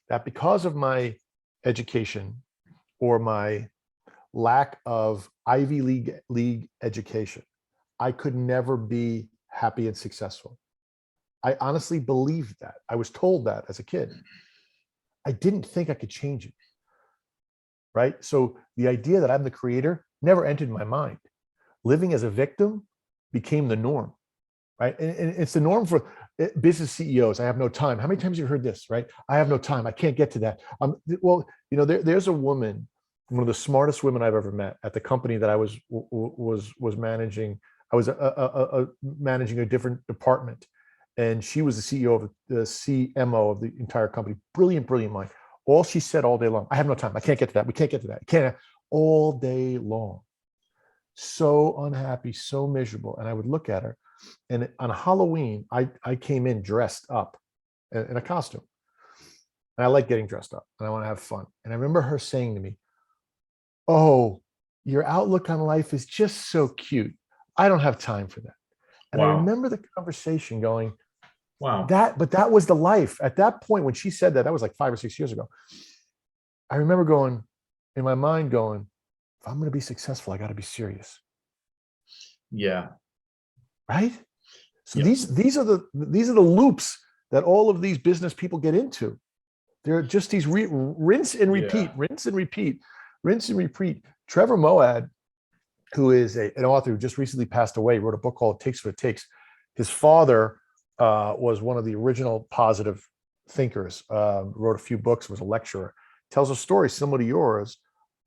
that because of my education or my lack of Ivy League education, I could never be happy and successful. I honestly believed that. I was told that as a kid. I didn't think I could change it. Right? So the idea that I'm the creator never entered my mind. Living as a victim became the norm. Right? And it's the norm for business CEOs. I have no time. How many times have you heard this, right? I have no time. I can't get to that. There's a woman, one of the smartest women I've ever met, at the company that I was managing. I was managing a different department, and she was the CMO of the entire company. Brilliant mind. All she said all day long, "I have no time. I can't get to that. We can't get to that. I can't," all day long. so unhappy, so miserable. And I would look at her, and on Halloween, I came in dressed up in a costume. And I like getting dressed up and I want to have fun. And I remember her saying to me, "Oh, your outlook on life is just so cute. I don't have time for that." And I Wow. remember the conversation going, Wow. but that was the life. At that point, when she said that, that was like 5 or 6 years ago. I remember going in my mind going, if I'm going to be successful, I got to be serious. Yeah. Right. So Yeah. these are the loops that all of these business people get into. They're just these rinse and repeat, Yeah. rinse and repeat, rinse and repeat. Trevor Moad, who is an author who just recently passed away, wrote a book called Takes What It Takes. His father was one of the original positive thinkers, wrote a few books, was a lecturer, tells a story similar to yours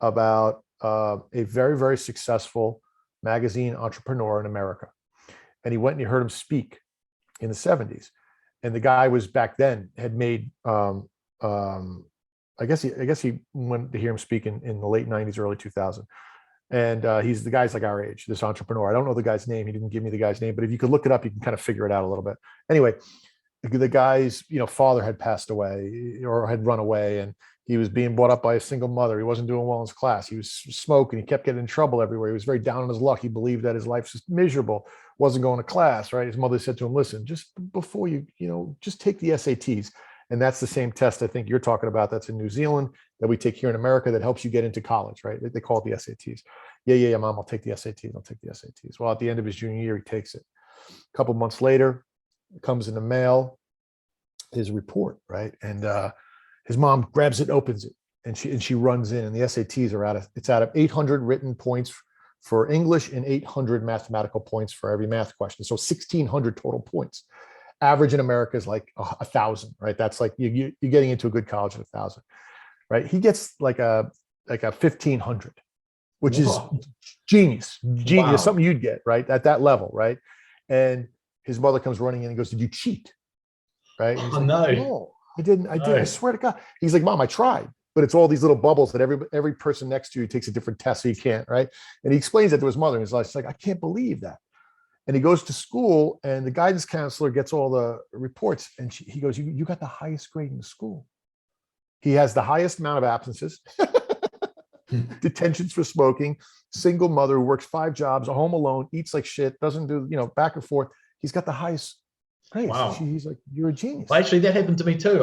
about a very, very successful magazine entrepreneur in America. And he went and he heard him speak in the 70s. And the guy was back then had made, I guess he went to hear him speak in the late 90s, early 2000. And the guy's like our age, this entrepreneur. I don't know the guy's name. He didn't give me the guy's name, but if you could look it up, you can kind of figure it out a little bit. Anyway, the guy's, father had passed away or had run away, and he was being brought up by a single mother. He wasn't doing well in his class. He was smoking. He kept getting in trouble everywhere. He was very down on his luck. He believed that his life was miserable, wasn't going to class, right? His mother said to him, "Listen, just before just take the SATs." And that's the same test I think you're talking about. That's in New Zealand that we take here in America that helps you get into college, right? They call it the SATs. Yeah, mom, I'll take the SATs. I'll take the SATs. Well, at the end of his junior year, he takes it. A couple months later, it comes in the mail, his report, right? And his mom grabs it, opens it, and she runs in, and the SATs are out of 800 written points for English and 800 mathematical points for every math question. So 1,600 total points. Average in America is like 1,000, right? That's like you're getting into a good college at 1,000, right? He gets like a 1,500, which is genius, Wow. something you'd get, right? At that level, right? And his mother comes running in and goes, "Did you cheat?" Right? And he's like, No. "No, I didn't. I did. I swear to God." He's like, "Mom, I tried." But it's all these little bubbles that every person next to you takes a different test, so you can't, right? And he explains that to his mother, and he's like, "I can't believe that." And he goes to school, and the guidance counselor gets all the reports, and he goes, "You got the highest grade in the school." He has the highest amount of absences, detentions for smoking, single mother who works 5 jobs, home alone, eats like shit, doesn't do, back and forth. He's got the highest grades. Wow. He's like, "You're a genius." Well, actually, that happened to me too.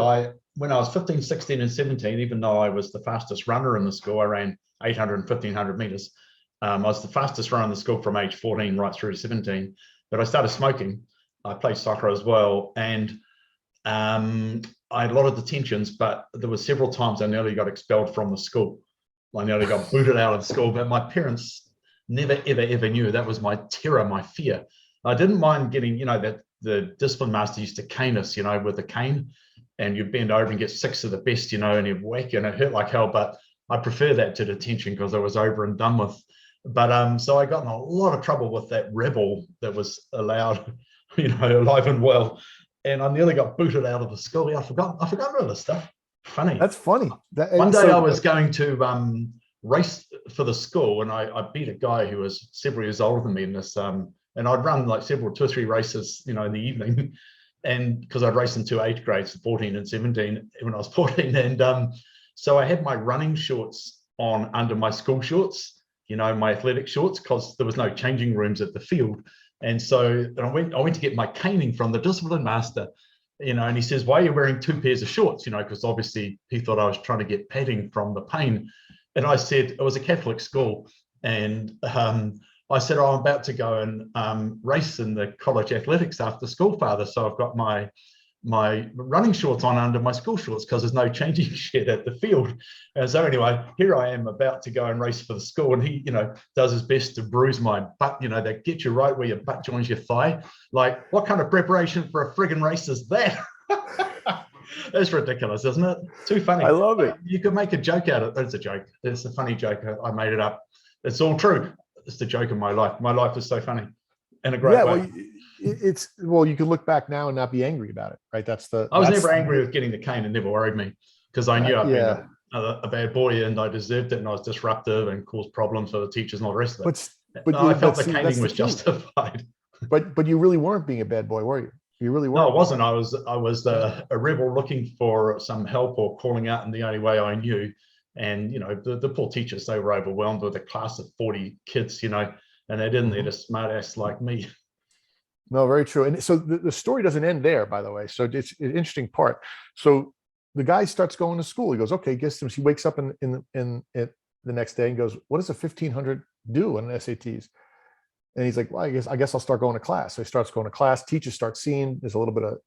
When I was 15, 16, and 17, even though I was the fastest runner in the school, I ran 800 and 1,500 meters. I was the fastest runner in the school from age 14 right through to 17. But I started smoking. I played soccer as well. And I had a lot of detentions, but there were several times I nearly got expelled from the school. I nearly got booted out of school, but my parents never, ever, ever knew. That was my terror, my fear. I didn't mind getting, that the discipline master used to cane us, with a cane, and you'd bend over and get 6 of the best, and he'd whack you, and it hurt like hell. But I prefer that to detention because I was over and done with. But so I got in a lot of trouble with that rebel that was allowed, alive and well. And I nearly got booted out of the school. Yeah, I forgot all this stuff. Funny. That's funny. One day I was going to race for the school, and I beat a guy who was several years older than me in this. And I'd run like 2 or 3 races, in the evening, and because I'd raced in 2 age grades, 14 and 17, when I was 14. And so I had my running shorts on under my school shorts, my athletic shorts, because there was no changing rooms at the field. And so I went to get my caning from the discipline master, and he says, "Why are you wearing 2 pairs of shorts?" Because obviously he thought I was trying to get padding from the pain. And I said, it was a Catholic school. And I said, "Oh, I'm about to go and race in the college athletics after school, Father. So I've got my running shorts on under my school shorts because there's no changing shed at the field." And so anyway, here I am about to go and race for the school, and he, does his best to bruise my butt, they get you right where your butt joins your thigh. Like, what kind of preparation for a friggin' race is that? It's ridiculous, isn't it? Too funny. I love it. You could make a joke out of it. It's a joke. It's a funny joke. I made it up. It's all true. It's the joke of my life. My life is so funny in a great way. Well, you can look back now and not be angry about it, right? I was never angry with getting the cane. It never worried me because I knew I'd been a bad boy and I deserved it, and I was disruptive and caused problems for the teachers and all the rest of it. But I felt but the see, caning that's the was key. justified. But you really weren't being a bad boy, were you? You really No, weren't. I wasn't. I was a rebel looking for some help or calling out in the only way I knew. And the poor teachers, they were overwhelmed with a class of 40 kids, and they didn't need a smart ass like me. No, very true. And so the story doesn't end there, by the way. So it's an interesting part. So the guy starts going to school. He goes, okay, guess him. He wakes up in the next day and goes, what does a 1500 do on SATs? And he's like, well, I guess I'll start going to class. So he starts going to class. Teachers start seeing there's a little bit of,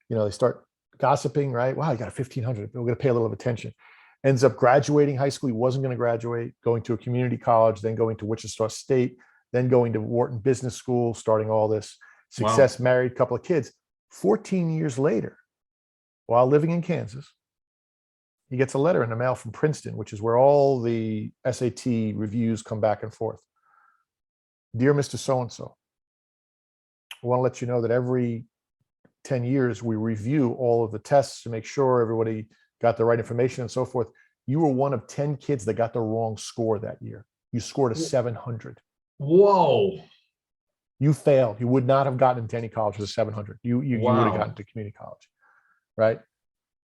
they start gossiping, right? Wow, you got a 1500. We're going to pay a little attention. Ends up graduating high school. He wasn't going to graduate, going to a community college, then going to Wichita State, then going to Wharton Business School, starting all this success, married, couple of kids. 14 years later, while living in Kansas, he gets a letter in the mail from Princeton, which is where all the SAT reviews come back and forth. Dear Mr. So-and-so, I want to let you know that every 10 years, we review all of the tests to make sure everybody got the right information and so forth. You were one of 10 kids that got the wrong score that year. You scored a 700. Whoa. You failed. You would not have gotten into any college with a 700. You would have gotten to community college, right?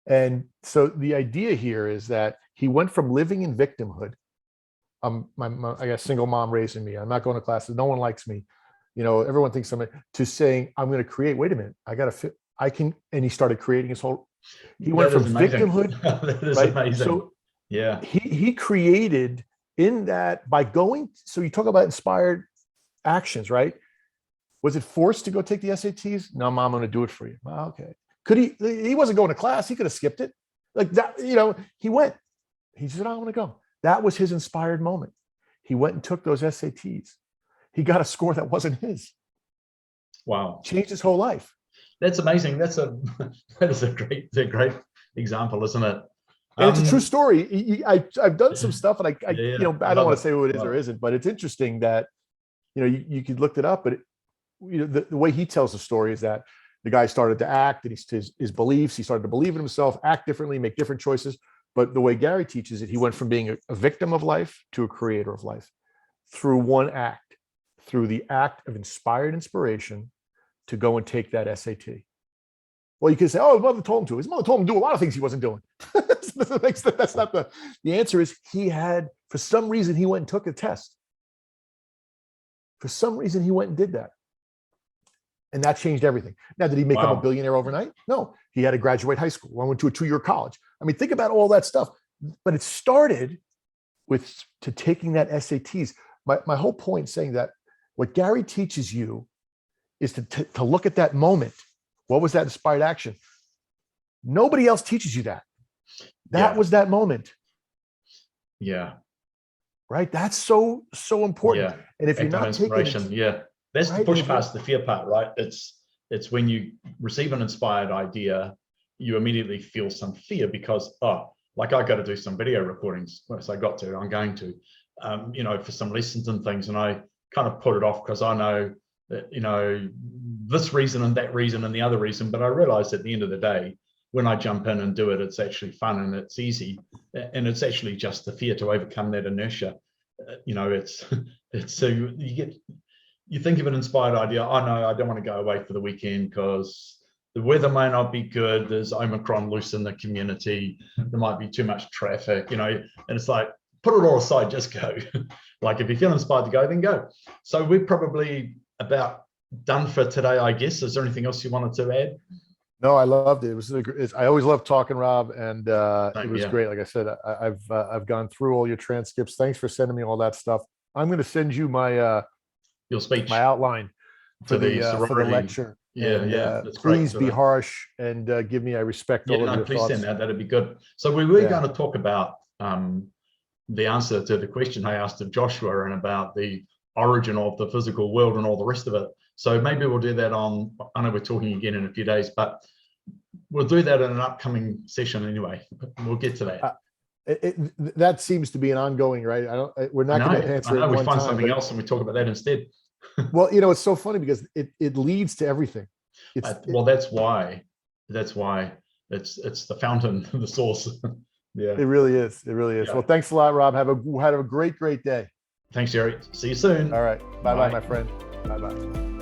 And so the idea here is that he went from living in victimhood. I got a single mom raising me. I'm not going to classes. No one likes me. Everyone thinks I'm to saying, I'm going to create. Wait a minute. I got to fit. I can. And he started creating his whole. He went from victimhood. That is right? amazing. So yeah, he created in that by going. So you talk about inspired actions, right? Was it forced to go take the SATs? No, mom, I'm going to do it for you. Well, okay. Could he? He wasn't going to class. He could have skipped it. Like that. He went. He said, I want to go. That was his inspired moment. He went and took those SATs. He got a score that wasn't his. Wow. Changed his whole life. That's amazing. That is a great example, isn't it? And it's a true story. I've done some stuff, and I don't want to say who it is or isn't, but it's interesting that you could look it up. But the way he tells the story is that the guy started to act, and his beliefs. He started to believe in himself, act differently, make different choices. But the way Gary teaches it, he went from being a victim of life to a creator of life through one act, through the act of inspired inspiration to go and take that SAT. Well, you could say, oh, his mother told him to. His mother told him to do a lot of things he wasn't doing. That's not the answer is for some reason, he went and took a test. For some reason, he went and did that. And that changed everything. Now, did he become a billionaire overnight? No, he had to graduate high school. I went to a 2-year college. I mean, think about all that stuff. But it started to taking that SATs. My whole point saying that what Gary teaches you is to look at that moment. What was that inspired action? Nobody else teaches you that. That was that moment. Yeah. Right. That's so important. Yeah. And if you're not inspiration, taking that's the push past the fear part, right? It's when you receive an inspired idea, you immediately feel some fear because, like I got to do some video recordings. Well, so I'm going to, for some lessons and things. And I kind of put it off because I know that, this reason and that reason and the other reason. But I realized at the end of the day, when I jump in and do it, it's actually fun and it's easy. And it's actually just the fear to overcome that inertia. It's so you think of an inspired idea. I know I don't want to go away for the weekend because the weather may not be good. There's Omicron loose in the community. There might be too much traffic, and it's like, put it all aside, just go. Like if you feel inspired to go, then go. So we're probably about done for today, I guess. Is there anything else you wanted to add? No, I loved it. I always love talking, Rob, and it was great. Like I said, I've gone through all your transcripts. Thanks for sending me all that stuff. I'm going to send you my your speech, my outline for the lecture. Yeah, that's please be harsh and give me. I respect all of your please thoughts. send that. That'd be good. So we were going to talk about the answer to the question I asked of Joshua and about the origin of the physical world and all the rest of it. So maybe we'll do that I know we're talking again in a few days, but we'll do that in an upcoming session anyway. We'll get to that. That seems to be an ongoing, right? We're not going to answer it. We find something else and we talk about that instead. Well, it's so funny because it leads to everything. That's why it's the fountain, the source. Yeah, it really is. It really is. Yeah. Well, thanks a lot, Rob. Have a great day. Thanks, Jerry. See you soon. All right. Bye-bye, Bye. my friend. Bye-bye.